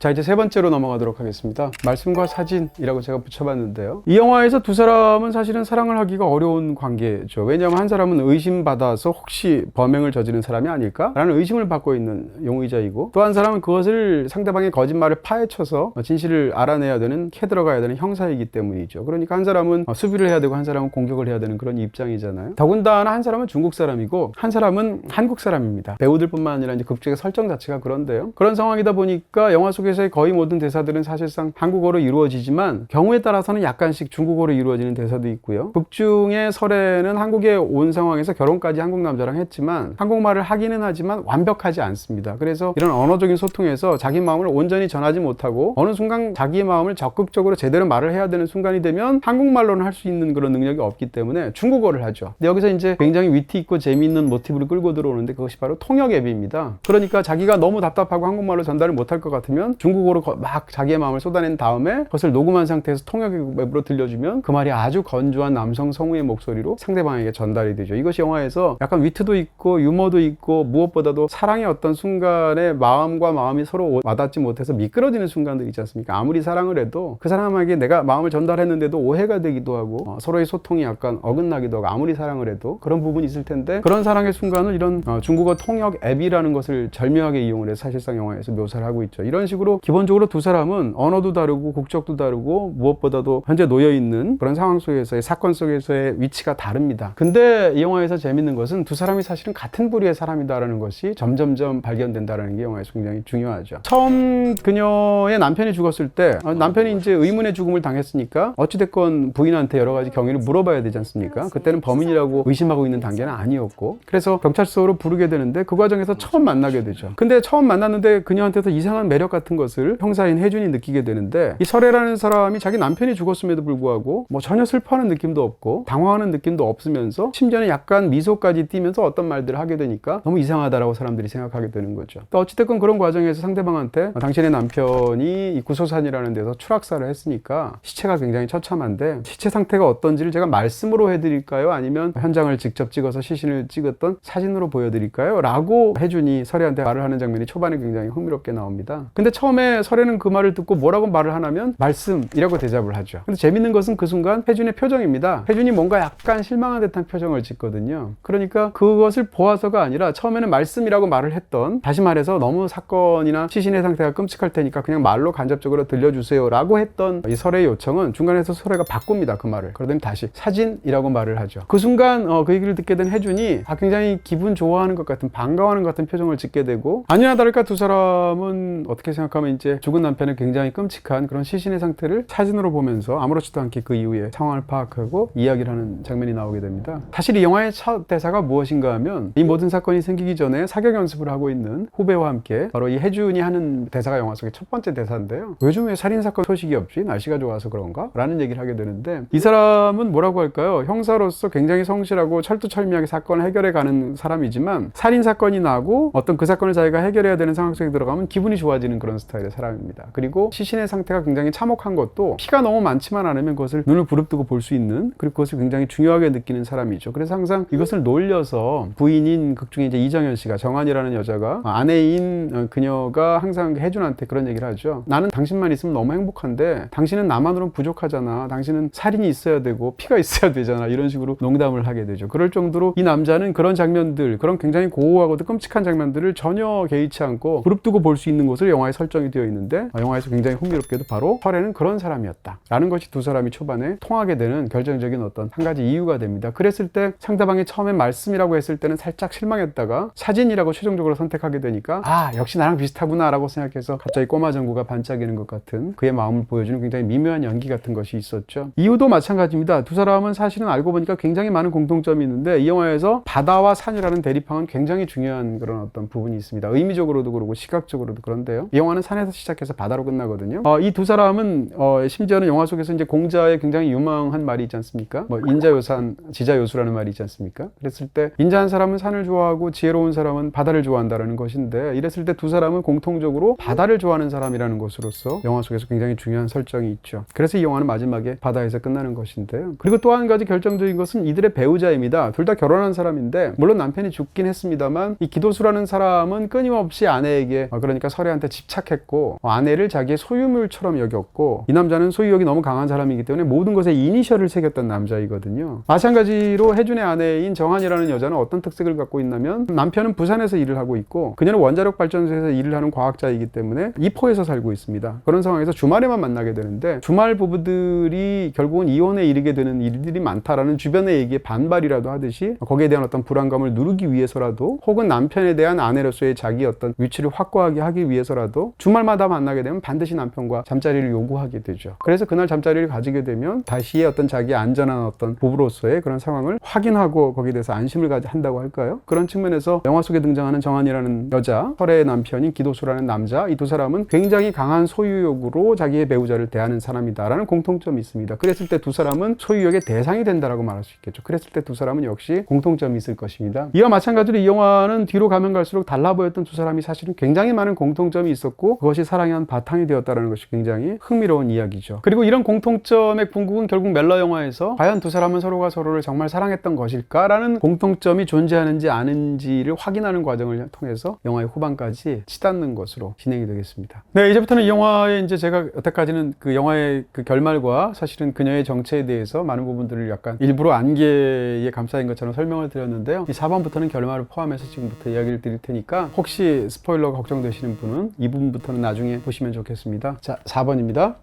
자, 이제 세 번째로 넘어가도록 하겠습니다. 말씀과 사진이라고 제가 붙여봤는데요. 이 영화에서 두 사람은 사실은 사랑을 하기가 어려운 관계죠. 왜냐하면 한 사람은 의심받아서 혹시 범행을 저지른 사람이 아닐까라는 의심을 받고 있는 용의자이고, 또 한 사람은 그것을 상대방의 거짓말을 파헤쳐서 진실을 알아내야 되는, 캐 들어가야 되는 형사이기 때문이죠. 그러니까 한 사람은 수비를 해야 되고 한 사람은 공격을 해야 되는 그런 입장이잖아요. 더군다나 한 사람은 중국 사람이고 한 사람은 한국 사람입니다. 배우들뿐만 아니라 이제 극중의 설정 자체가 그런데요. 그런 상황이다 보니까 영화 속에서의 거의 모든 대사들은 사실상 한국어로 이루어지지만 경우에 따라서는 약간씩 중국어로 이루어지는 대사도 있고요. 극중의 설에는 한국에 온 상황에서 결혼까지 한국 남자랑 했지만 한국말을 하기는 하지만 완벽하지 않습니다. 그래서 이런 언어적인 소통에서 자기 마음을 온전히 전하지 못하고 어느 순간 자기의 마음을 적극적으로 제대로 말을 해야 되는 순간이 되면 한국말로는 할 수 있는 그런 능력이 없기 때문에 중국어를 하죠. 근데 여기서 이제 굉장히 위트 있고 재미있는 모티브를 끌고 들어오는데 그것이 바로 통역 앱입니다. 그러니까 자기가 너무 답답하고 한국말로 전달을 못할 것 같으면 중국어로 막 자기의 마음을 쏟아낸 다음에 그것을 녹음한 상태에서 통역 앱으로 들려주면 그 말이 아주 건조한 남성 성우의 목소리로 상대방에게 전달이 되죠. 이것이 영화에서 약간 위트도 있고 유머도 있고 무엇보다도 사랑의 어떤 순간에 마음과 마음이 서로 와닿지 못해서 미끄러지는 순간들 있지 않습니까? 아무리 사랑을 해도 그 사람에게 내가 마음을 전달했는데도 오해가 되기도 하고 서로의 소통이 약간 어긋나기도 하고 아무리 사랑을 해도 그런 부분이 있을 텐데, 그런 사랑의 순간을 이런 중국어 통역 앱이라는 것을 절묘하게 이용을 해서 사실상 영화에서 묘사를 하고 있죠. 이런 식으로 기본적으로 두 사람은 언어도 다르고 국적도 다르고 무엇보다도 현재 놓여있는 그런 상황 속에서의 사건 속에서의 위치가 다릅니다. 근데 이 영화에서 재밌는 것은 두 사람이 사실은 같은 부류의 사람이다라는 것이 점점점 발견된다는 게 영화에서 굉장히 중요하죠. 처음 그녀의 남편이 죽었을 때 남편이 이제 의문의 죽음을 당했으니까 어찌됐건 부인한테 여러 가지 경위를 물어봐야 되지 않습니까? 그때는 범인이라고 의심하고 있는 단계는 아니었고, 그래서 경찰서로 부르게 되는데 그 과정에서 처음 만나게 되죠. 근데 처음 만났는데 그녀한테서 이상한 매력 같은 것을 형사인 혜준이 느끼게 되는데, 이 설애라는 사람이 자기 남편이 죽었음에도 불구하고 뭐 전혀 슬퍼하는 느낌도 없고 당황하는 느낌도 없으면서 심지어는 약간 미소까지 띠면서 어떤 말들을 하게 되니까 너무 이상하다라고 사람들이 생각하게 되는 거죠. 또 어찌됐건 그런 과정에서 상대방한테 당신의 남편이 이 구소산이라는 데서 추락사를 했으니까 시체가 굉장히 처참한데 시체 상태가 어떤지를 제가 말씀으로 해드릴까요? 아니면 현장을 직접 찍어서 시신을 찍었던 사진으로 보여드릴까요? 라고 혜준이 설애한테 말을 하는 장면이 초반에 굉장히 흥미롭게 나옵니다. 근데 처음에 설애는 그 말을 듣고 뭐라고 말을 하냐면 말씀이라고 대답을 하죠. 근데 재밌는 것은 그 순간 혜준의 표정입니다. 혜준이 뭔가 약간 실망한 듯한 표정을 짓거든요. 그러니까 그것을 보아서가 아니라 처음에는 말씀이라고 말을 했던, 다시 말해서 너무 사건이나 시신의 상태가 끔찍할 테니까 그냥 말로 간접적으로 들려주세요 라고 했던 이 설애의 요청은 중간에서 설애가 바꿉니다. 그 말을. 그러더니 다시 사진이라고 말을 하죠. 그 순간 그 얘기를 듣게 된 혜준이 굉장히 기분 좋아하는 것 같은, 반가워하는 것 같은 표정을 짓게 되고, 아니나 다를까 두 사람은 어떻게 생각하면 이제 죽은 남편의 굉장히 끔찍한 그런 시신의 상태를 사진으로 보면서 아무렇지도 않게 그 이후에 상황을 파악하고 이야기를 하는 장면이 나오게 됩니다. 사실 이 영화의 첫 대사가 무엇인가 하면 이 모든 사건이 생기기 전에 사격 연습을 하고 있는 후배와 함께 바로 이 혜준이 하는 대사가 영화 속의 첫 번째 대사인데요. 요즘 왜 살인사건 소식이 없지? 날씨가 좋아서 그런가? 라는 얘기를 하게 되는데, 이 사람은 뭐라고 할까요? 형사로서 굉장히 성실하고 철두철미하게 사건을 해결해 가는 사람이지만 살인사건이 나고 어떤 그 사건을 자기가 해결해야 되는 상황 속에 들어가면 기분이 좋아지는 그런 스타일의 사람입니다. 그리고 시신의 상태가 굉장히 참혹한 것도 피가 너무 많지만 않으면 그것을 눈을 부릅뜨고 볼 수 있는, 그리고 그것을 굉장히 중요하게 느끼는 사람이죠. 그래서 항상 이것을 놀려서 부인인 극중에 이제 이정현 씨가, 정한이라는 여자가 아내인 그녀가 항상 혜준한테 그런 얘기를 하죠. 나는 당신만 있으면 너무 행복한데 당신은 나만으로는 부족하잖아. 당신은 살인이 있어야 되고 피가 있어야 되잖아. 이런 식으로 농담을 하게 되죠. 그럴 정도로 이 남자는 그런 장면들, 그런 굉장히 고고하고도 끔찍한 장면들을 전혀 개의치 않고 부릅뜨고 볼 수 있는 곳을 영화에 설정이 되어 있는데, 영화에서 굉장히 흥미롭게도 바로 설애는 그런 사람이었다 라는 것이 두 사람이 초반에 통하게 되는 결정적인 어떤 한 가지 이유가 됩니다. 그랬을 때 상대방이 처음에 말씀이라고 했을 때는 살짝 실망했다가 사진이라고 최종적으로 선택하게 되니까 역시 나랑 비슷하구나 라고 생각해서 갑자기 꼬마 정구가 반짝이는 것 같은 그의 마음을 보여주는 굉장히 미묘한 연기 같은 것이 있었죠. 이유도 마찬가지입니다. 두 사람은 사실은 알고 보니까 굉장히 많은 공통점이 있는데, 이 영화에서 바다와 산이라는 대립항은 굉장히 중요한 그런 어떤 부분이 있습니다. 의미적으로도 그렇고 시각적으로도 그런데요. 이 영화는 산에서 시작해서 바다로 끝나거든요. 이 두 사람은 심지어는 영화 속에서 이제 공자의 굉장히 유명한 말이 있지 않습니까? 인자요산 지자요수라는 말이 있지 않습니까? 그랬을 때 인자한 사람은 산을 좋아하고 지혜로운 사람은 바다를 좋아한다는 것인데, 이랬을 때 두 사람은 공통적으로 바다를 좋아하는 사람이라는 것으로서 영화 속에서 굉장히 중요한 설정이 있죠. 그래서 이 영화는 마지막에 바다에서 끝나는 것인데요. 그리고 또 한 가지 결정적인 것은 이들의 배우자입니다. 둘 다 결혼한 사람인데, 물론 남편이 죽긴 했습니다만 이 기도수라는 사람은 끊임없이 아내에게, 그러니까 설애한테 집착해 못했고 아내를 자기의 소유물처럼 여겼고 이 남자는 소유욕이 너무 강한 사람이기 때문에 모든 것에 이니셜을 새겼던 남자이거든요. 마찬가지로 혜준의 아내인 정한이라는 여자는 어떤 특색을 갖고 있냐면 남편은 부산에서 일을 하고 있고 그녀는 원자력 발전소에서 일을 하는 과학자이기 때문에 이포에서 살고 있습니다. 그런 상황에서 주말에만 만나게 되는데 주말 부부들이 결국은 이혼에 이르게 되는 일들이 많다라는 주변의 얘기에 반발이라도 하듯이 거기에 대한 어떤 불안감을 누르기 위해서라도 혹은 남편에 대한 아내로서의 자기 어떤 위치를 확고하게 하기 위해서라도 주말마다 만나게 되면 반드시 남편과 잠자리를 요구하게 되죠. 그래서 그날 잠자리를 가지게 되면 다시의 어떤 자기의 안전한 어떤 부부로서의 그런 상황을 확인하고 거기에 대해서 안심을 한다고 할까요? 그런 측면에서 영화 속에 등장하는 정한이라는 여자, 설의 남편인 기도수라는 남자, 이 두 사람은 굉장히 강한 소유욕으로 자기의 배우자를 대하는 사람이다라는 공통점이 있습니다. 그랬을 때 두 사람은 소유욕의 대상이 된다라고 말할 수 있겠죠. 그랬을 때 두 사람은 역시 공통점이 있을 것입니다. 이와 마찬가지로 이 영화는 뒤로 가면 갈수록 달라 보였던 두 사람이 사실은 굉장히 많은 공통점이 있었고 그것이 사랑의 한 바탕이 되었다는 것이 굉장히 흥미로운 이야기죠. 그리고 이런 공통점의 궁극은 결국 멜러 영화에서 과연 두 사람은 서로가 서로를 정말 사랑했던 것일까라는 공통점이 존재하는지 아닌지를 확인하는 과정을 통해서 영화의 후반까지 치닫는 것으로 진행이 되겠습니다. 네, 이제부터는 이 영화의 이제 제가 여태까지는 그 영화의 그 결말과 사실은 그녀의 정체에 대해서 많은 부분들을 약간 일부러 안개에 감싸인 것처럼 설명을 드렸는데요. 이 4번부터는 결말을 포함해서 지금부터 이야기를 드릴 테니까 혹시 스포일러가 걱정되시는 분은 이 부분부터는 나중에 보시면 좋겠습니다. 자, 4번입니다.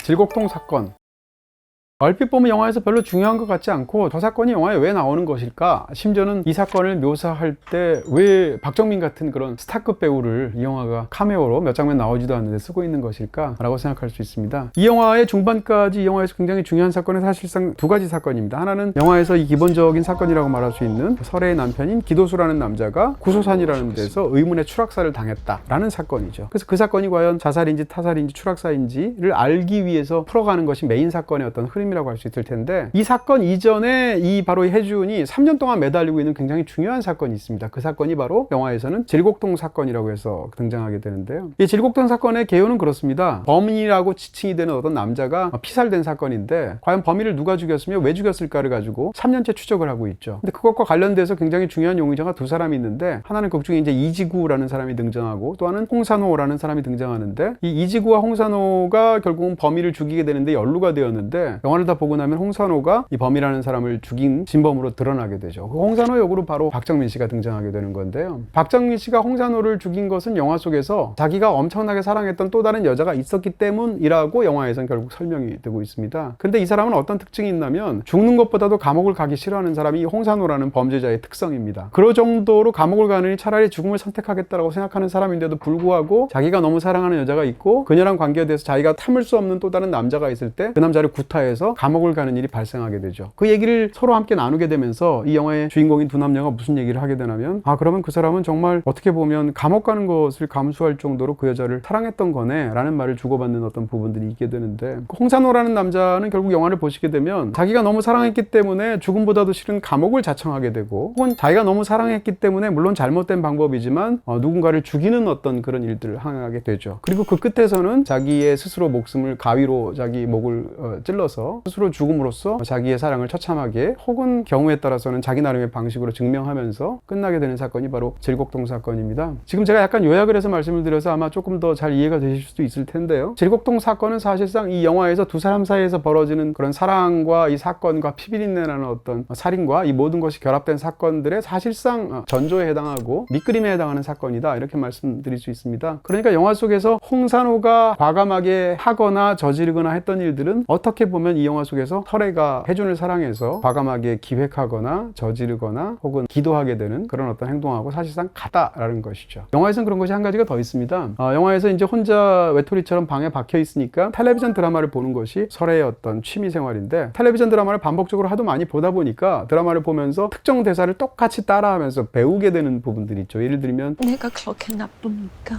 질곡동 사건. 얼핏 보면 영화에서 별로 중요한 것 같지 않고 저 사건이 영화에 왜 나오는 것일까? 심지어는 이 사건을 묘사할 때 왜 박정민 같은 그런 스타급 배우를 이 영화가 카메오로 몇 장면 나오지도 않는데 쓰고 있는 것일까? 라고 생각할 수 있습니다. 이 영화의 중반까지 이 영화에서 굉장히 중요한 사건은 사실상 두 가지 사건입니다. 하나는 영화에서 이 기본적인 사건이라고 말할 수 있는 설의 남편인 기도수라는 남자가 구소산이라는 데서 의문의 추락사를 당했다라는 사건이죠. 그래서 그 사건이 과연 자살인지 타살인지 추락사인지를 알기 위해서 풀어가는 것이 메인 사건의 어떤 흐름이 라고 할 수 있을 텐데 이 사건 이전에 이 바로 혜준이 3년 동안 매달리고 있는 굉장히 중요한 사건이 있습니다. 그 사건이 바로 영화에서는 질곡동 사건이라고 해서 등장하게 되는데요. 이 질곡동 사건의 개요는 그렇습니다. 범인이라고 지칭이 되는 어떤 남자가 피살된 사건인데 과연 범인을 누가 죽였으며 왜 죽였을까를 가지고 3년째 추적을 하고 있죠. 근데 그것과 관련돼서 굉장히 중요한 용의자가 두 사람이 있는데 하나는 극 중에 이제 이지구라는 사람이 등장하고 또 하나는 홍산호라는 사람이 등장하는데 이 이지구와 홍산호가 결국은 범인을 죽이게 되는데 연루가 되었는데 영화를 다 보고 나면 홍산호가 이 범이라는 사람을 죽인 진범으로 드러나게 되죠. 그 홍산호 역으로 바로 박정민 씨가 등장하게 되는 건데요. 박정민 씨가 홍산호를 죽인 것은 영화 속에서 자기가 엄청나게 사랑했던 또 다른 여자가 있었기 때문이라고 영화에서는 결국 설명이 되고 있습니다. 근데 이 사람은 어떤 특징이 있냐면 죽는 것보다도 감옥을 가기 싫어하는 사람이 이 홍산호라는 범죄자의 특성입니다. 그럴 정도로 감옥을 가느니 차라리 죽음을 선택하겠다라고 생각하는 사람인데도 불구하고 자기가 너무 사랑하는 여자가 있고 그녀랑 관계에 대해서 자기가 참을 수 없는 또 다른 남자가 있을 때 그 남자를 구타해서 감옥을 가는 일이 발생하게 되죠. 그 얘기를 서로 함께 나누게 되면서 이 영화의 주인공인 두 남녀가 무슨 얘기를 하게 되냐면 그러면 그 사람은 정말 어떻게 보면 감옥 가는 것을 감수할 정도로 그 여자를 사랑했던 거네 라는 말을 주고받는 어떤 부분들이 있게 되는데 그 홍산호라는 남자는 결국 영화를 보시게 되면 자기가 너무 사랑했기 때문에 죽음보다도 싫은 감옥을 자청하게 되고 혹은 자기가 너무 사랑했기 때문에 물론 잘못된 방법이지만 누군가를 죽이는 어떤 그런 일들을 행하게 되죠. 그리고 그 끝에서는 자기의 스스로 목숨을 가위로 자기 목을 찔러서 스스로 죽음으로써 자기의 사랑을 처참하게 혹은 경우에 따라서는 자기 나름의 방식으로 증명하면서 끝나게 되는 사건이 바로 질곡동 사건입니다. 지금 제가 약간 요약을 해서 말씀을 드려서 아마 조금 더 잘 이해가 되실 수도 있을 텐데요. 질곡동 사건은 사실상 이 영화에서 두 사람 사이에서 벌어지는 그런 사랑과 이 사건과 피비린내라는 어떤 살인과 이 모든 것이 결합된 사건들의 사실상 전조에 해당하고 밑그림에 해당하는 사건이다 이렇게 말씀드릴 수 있습니다. 그러니까 영화 속에서 홍산호가 과감하게 하거나 저지르거나 했던 일들은 어떻게 보면 이 영화 속에서 설애가 혜준을 사랑해서 과감하게 기획하거나 저지르거나 혹은 기도하게 되는 그런 어떤 행동하고 사실상 같다라는 것이죠. 영화에서는 그런 것이 한 가지가 더 있습니다. 영화에서 이제 혼자 외톨이처럼 방에 박혀 있으니까 텔레비전 드라마를 보는 것이 설애의 어떤 취미 생활인데 텔레비전 드라마를 반복적으로 하도 많이 보다 보니까 드라마를 보면서 특정 대사를 똑같이 따라하면서 배우게 되는 부분들이 있죠. 예를 들면 내가 그렇게 나쁩니까?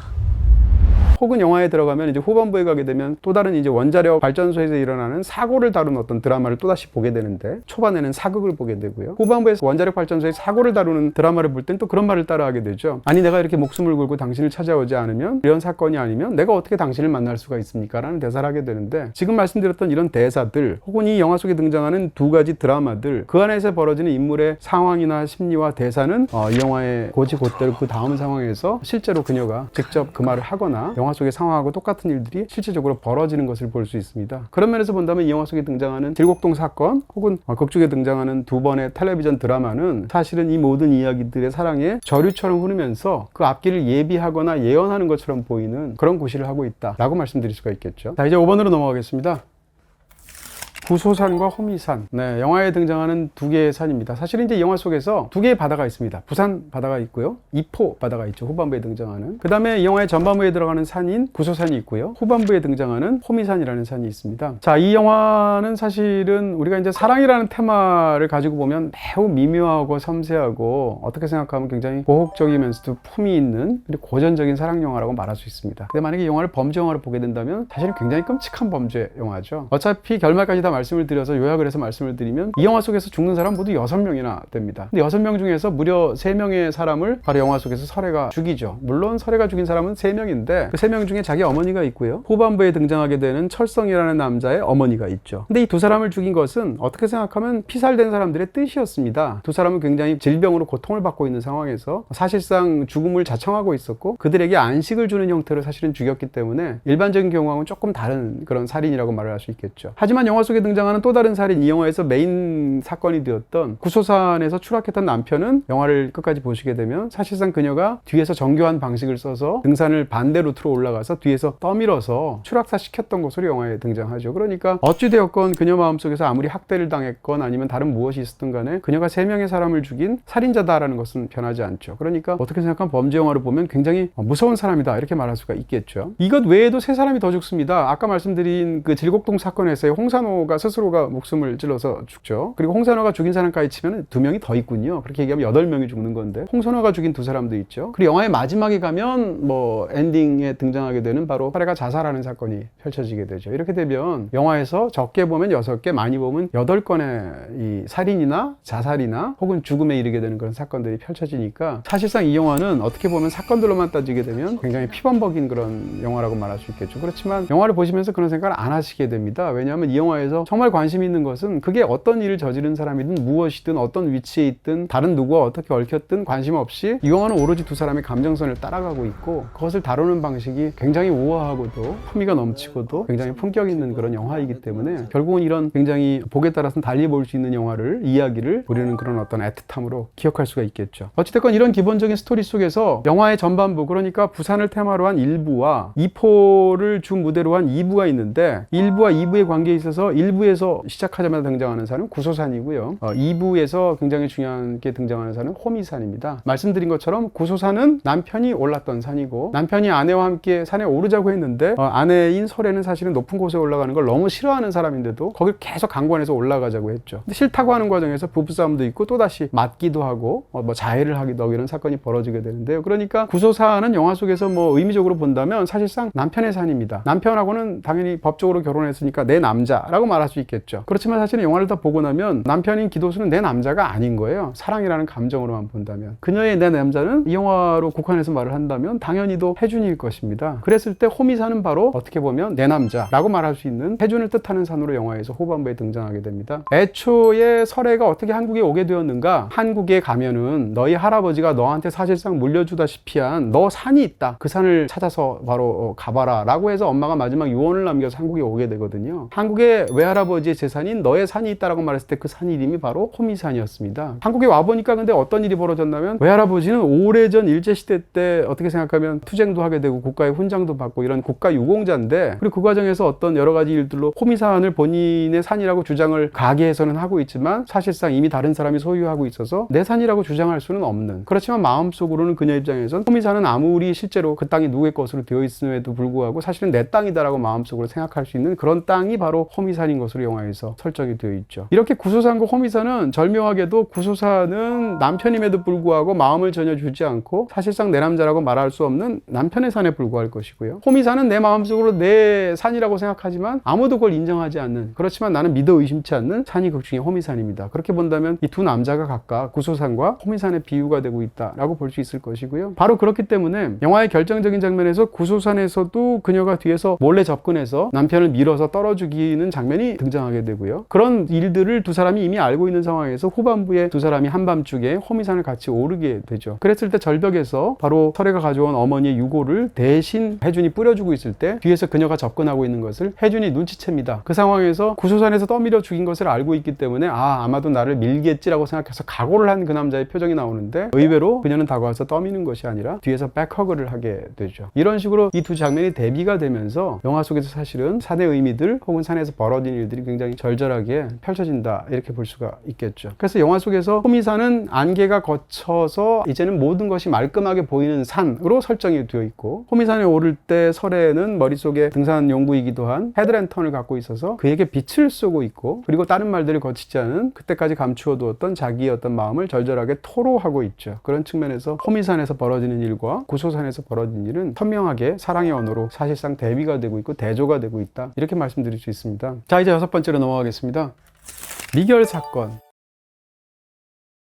혹은 영화에 들어가면 이제 후반부에 가게 되면 또 다른 이제 원자력 발전소에서 일어나는 사고를 다룬 어떤 드라마를 또다시 보게 되는데 초반에는 사극을 보게 되고요. 후반부에서 원자력 발전소의 사고를 다루는 드라마를 볼 땐 또 그런 말을 따라하게 되죠. 아니 내가 이렇게 목숨을 걸고 당신을 찾아오지 않으면 이런 사건이 아니면 내가 어떻게 당신을 만날 수가 있습니까? 라는 대사를 하게 되는데 지금 말씀드렸던 이런 대사들 혹은 이 영화 속에 등장하는 두 가지 드라마들 그 안에서 벌어지는 인물의 상황이나 심리와 대사는 이 영화의 고지곧대로 그 다음 상황에서 실제로 그녀가 직접 그 말을 하거나 영화 영화 속의 상황하고 똑같은 일들이 실제적으로 벌어지는 것을 볼 수 있습니다. 그런 면에서 본다면 이 영화 속에 등장하는 질곡동 사건 혹은 극중에 등장하는 두 번의 텔레비전 드라마는 사실은 이 모든 이야기들의 사랑의 저류처럼 흐르면서 그 앞길을 예비하거나 예언하는 것처럼 보이는 그런 고시를 하고 있다라고 말씀드릴 수가 있겠죠. 자, 이제 5번으로 넘어가겠습니다. 구소산과 호미산. 네, 영화에 등장하는 두 개의 산입니다. 사실은 이제 영화 속에서 두 개의 바다가 있습니다. 부산 바다가 있고요. 이포 바다가 있죠. 후반부에 등장하는. 그 다음에 이 영화의 전반부에 들어가는 산인 구소산이 있고요. 후반부에 등장하는 호미산이라는 산이 있습니다. 자, 이 영화는 사실은 우리가 이제 사랑이라는 테마를 가지고 보면 매우 미묘하고 섬세하고 어떻게 생각하면 굉장히 고혹적이면서도 품이 있는 그리고 고전적인 사랑 영화라고 말할 수 있습니다. 근데 만약에 이 영화를 범죄 영화로 보게 된다면 사실은 굉장히 끔찍한 범죄 영화죠. 어차피 결말까지 다 말씀을 드려서 요약을 해서 말씀을 드리면 이 영화 속에서 죽는 사람 모두 6명이나 됩니다. 근데 6명 중에서 무려 3명의 사람을 바로 영화 속에서 설애가 죽이죠. 물론 설애가 죽인 사람은 3명인데 그 3명 중에 자기 어머니가 있고요. 후반부에 등장하게 되는 철성이라는 남자의 어머니가 있죠. 근데 이 두 사람을 죽인 것은 어떻게 생각하면 피살된 사람들의 뜻이었습니다. 두 사람은 굉장히 질병으로 고통을 받고 있는 상황에서 사실상 죽음을 자청하고 있었고 그들에게 안식을 주는 형태로 사실은 죽였기 때문에 일반적인 경우하고는 조금 다른 그런 살인이라고 말을 할 수 있겠죠. 하지만 영화 속에 등장하는 또 다른 살인, 이 영화에서 메인 사건이 되었던 구소산에서 추락했던 남편은 영화를 끝까지 보시게 되면 사실상 그녀가 뒤에서 정교한 방식을 써서 등산을 반대 루트로 올라가서 뒤에서 떠밀어서 추락사 시켰던 것으로 영화에 등장하죠. 그러니까 어찌되었건 그녀 마음속에서 아무리 학대를 당했건 아니면 다른 무엇이 있었든 간에 그녀가 3명의 사람을 죽인 살인자다라는 것은 변하지 않죠. 그러니까 어떻게 생각하면 범죄 영화를 보면 굉장히 무서운 사람이다 이렇게 말할 수가 있겠죠. 이것 외에도 3사람이 더 죽습니다. 아까 말씀드린 그 질곡동 사건에서의 홍산호가 스스로가 목숨을 찔러서 죽죠. 그리고 홍산호가 죽인 사람까지 치면 2명이 더 있군요. 그렇게 얘기하면 8명이 죽는 건데 홍산호가 죽인 2사람도 있죠. 그리고 영화의 마지막에 가면 뭐 엔딩에 등장하게 되는 바로 살해가 자살하는 사건이 펼쳐지게 되죠. 이렇게 되면 영화에서 적게 보면 6개, 많이 보면 8건의 이 살인이나 자살이나 혹은 죽음에 이르게 되는 그런 사건들이 펼쳐지니까 사실상 이 영화는 어떻게 보면 사건들로만 따지게 되면 굉장히 피범벅인 그런 영화라고 말할 수 있겠죠. 그렇지만 영화를 보시면서 그런 생각을 안 하시게 됩니다. 왜냐하면 이 영화에서 정말 관심이 있는 것은 그게 어떤 일을 저지른 사람이든 무엇이든 어떤 위치에 있든 다른 누구와 어떻게 얽혔든 관심 없이 이 영화는 오로지 2사람의 감정선을 따라가고 있고 그것을 다루는 방식이 굉장히 우아하고도 품위가 넘치고도 굉장히 품격 있는 그런 영화이기 때문에 결국은 이런 굉장히 복에 따라서는 달리 볼 수 있는 이야기를 우리는 그런 어떤 애틋함으로 기억할 수가 있겠죠. 어찌됐건 이런 기본적인 스토리 속에서 영화의 전반부, 그러니까 부산을 테마로 한 1부와 이포를 주 무대로 한 2부가 있는데 1부와 2부의 관계에 있어서 1부에서 시작하자마자 등장하는 산은 구소산이고요. 2부에서 굉장히 중요한 게 등장하는 산은 호미산입니다. 말씀드린 것처럼 구소산은 남편이 올랐던 산이고 남편이 아내와 함께 산에 오르자고 했는데 아내인 설애는 사실은 높은 곳에 올라가는 걸 너무 싫어하는 사람인데도 거길 계속 강권해서 올라가자고 했죠. 근데 싫다고 하는 과정에서 부부싸움도 있고 또다시 맞기도 하고 뭐 자해를 하기도 하고 이런 사건이 벌어지게 되는데요. 그러니까 구소산은 영화 속에서 뭐 의미적으로 본다면 사실상 남편의 산입니다. 남편하고는 당연히 법적으로 결혼했으니까 내 남자라고 말할 수 있겠죠. 그렇지만 사실은 영화를 다 보고 나면 남편인 기도수는 내 남자가 아닌 거예요. 사랑이라는 감정으로만 본다면. 그녀의 내 남자는 이 영화로 국한해서 말을 한다면 당연히도 혜준일 것입니다. 그랬을 때 호미산은 바로 어떻게 보면 내 남자라고 말할 수 있는 혜준을 뜻하는 산으로 영화에서 후반부에 등장하게 됩니다. 애초에 설애가 어떻게 한국에 오게 되었는가? 한국에 가면은 너희 할아버지가 너한테 사실상 물려주다시피 한 너 산이 있다. 그 산을 찾아서 바로 가봐라 라고 해서 엄마가 마지막 유언을 남겨서 한국에 오게 되거든요. 한국에 외할아버지의 재산인 너의 산이 있다라고 말했을 때 그 산 이름이 바로 호미산이었습니다. 한국에 와보니까 근데 어떤 일이 벌어졌냐면 외할아버지는 오래전 일제시대 때 어떻게 생각하면 투쟁도 하게 되고 국가의 훈장도 받고 이런 국가 유공자인데 그리고 그 과정에서 어떤 여러 가지 일들로 호미산을 본인의 산이라고 주장을 가게에서는 하고 있지만 사실상 이미 다른 사람이 소유하고 있어서 내 산이라고 주장할 수는 없는, 그렇지만 마음속으로는 그녀 입장에선 호미산은 아무리 실제로 그 땅이 누구의 것으로 되어 있음에도 불구하고 사실은 내 땅이다라고 마음속으로 생각할 수 있는 그런 땅이 바로 호미산인 것으로 영화에서 설정이 되어 있죠. 이렇게 구소산과 호미산은 절묘하게도 구소산은 남편임에도 불구하고 마음을 전혀 주지 않고 사실상 내 남자라고 말할 수 없는 남편의 산에 불과할 것이고요. 호미산은 내 마음속으로 내 산이라고 생각하지만 아무도 그걸 인정하지 않는, 그렇지만 나는 믿어 의심치 않는 산이 극중의 호미산입니다. 그렇게 본다면 이 두 남자가 각각 구소산과 호미산의 비유가 되고 있다라고 볼 수 있을 것이고요. 바로 그렇기 때문에 영화의 결정적인 장면에서 구소산에서도 그녀가 뒤에서 몰래 접근해서 남편을 밀어서 떨어 죽이는 장면이 장면이 등장하게 되고요. 그런 일들을 두 사람이 이미 알고 있는 상황에서 후반부에 두 사람이 한밤중에 호미산을 같이 오르게 되죠. 그랬을 때 절벽에서 바로 설애가 가져온 어머니의 유골을 대신 혜준이 뿌려주고 있을 때 뒤에서 그녀가 접근하고 있는 것을 혜준이 눈치챕니다. 그 상황에서 구소산에서 떠밀어 죽인 것을 알고 있기 때문에 아마도 나를 밀겠지라고 생각해서 각오를 한 그 남자의 표정이 나오는데 의외로 그녀는 다가와서 떠미는 것이 아니라 뒤에서 백허그를 하게 되죠. 이런 식으로 이 두 장면이 대비가 되면서 영화 속에서 사실은 산의 의미들 혹은 산에서 벌어진 일들이 굉장히 절절하게 펼쳐진다 이렇게 볼 수가 있겠죠. 그래서 영화 속에서 호미산은 안개가 거쳐서 이제는 모든 것이 말끔하게 보이는 산으로 설정이 되어 있고 호미산에 오를 때 설애는 머릿속에 등산 용구이기도 한 헤드랜턴을 갖고 있어서 그에게 빛을 쏘고 있고 그리고 다른 말들을 거치지 않은 그때까지 감추어두었던 자기의 어떤 마음을 절절하게 토로하고 있죠. 그런 측면에서 호미산에서 벌어지는 일과 구소산에서 벌어진 일은 선명하게 사랑의 언어로 사실상 대비가 되고 있고 대조가 되고 있다 이렇게 말씀드릴 수 있습니다. 자, 이제 6번째로 넘어가겠습니다. 미결 사건.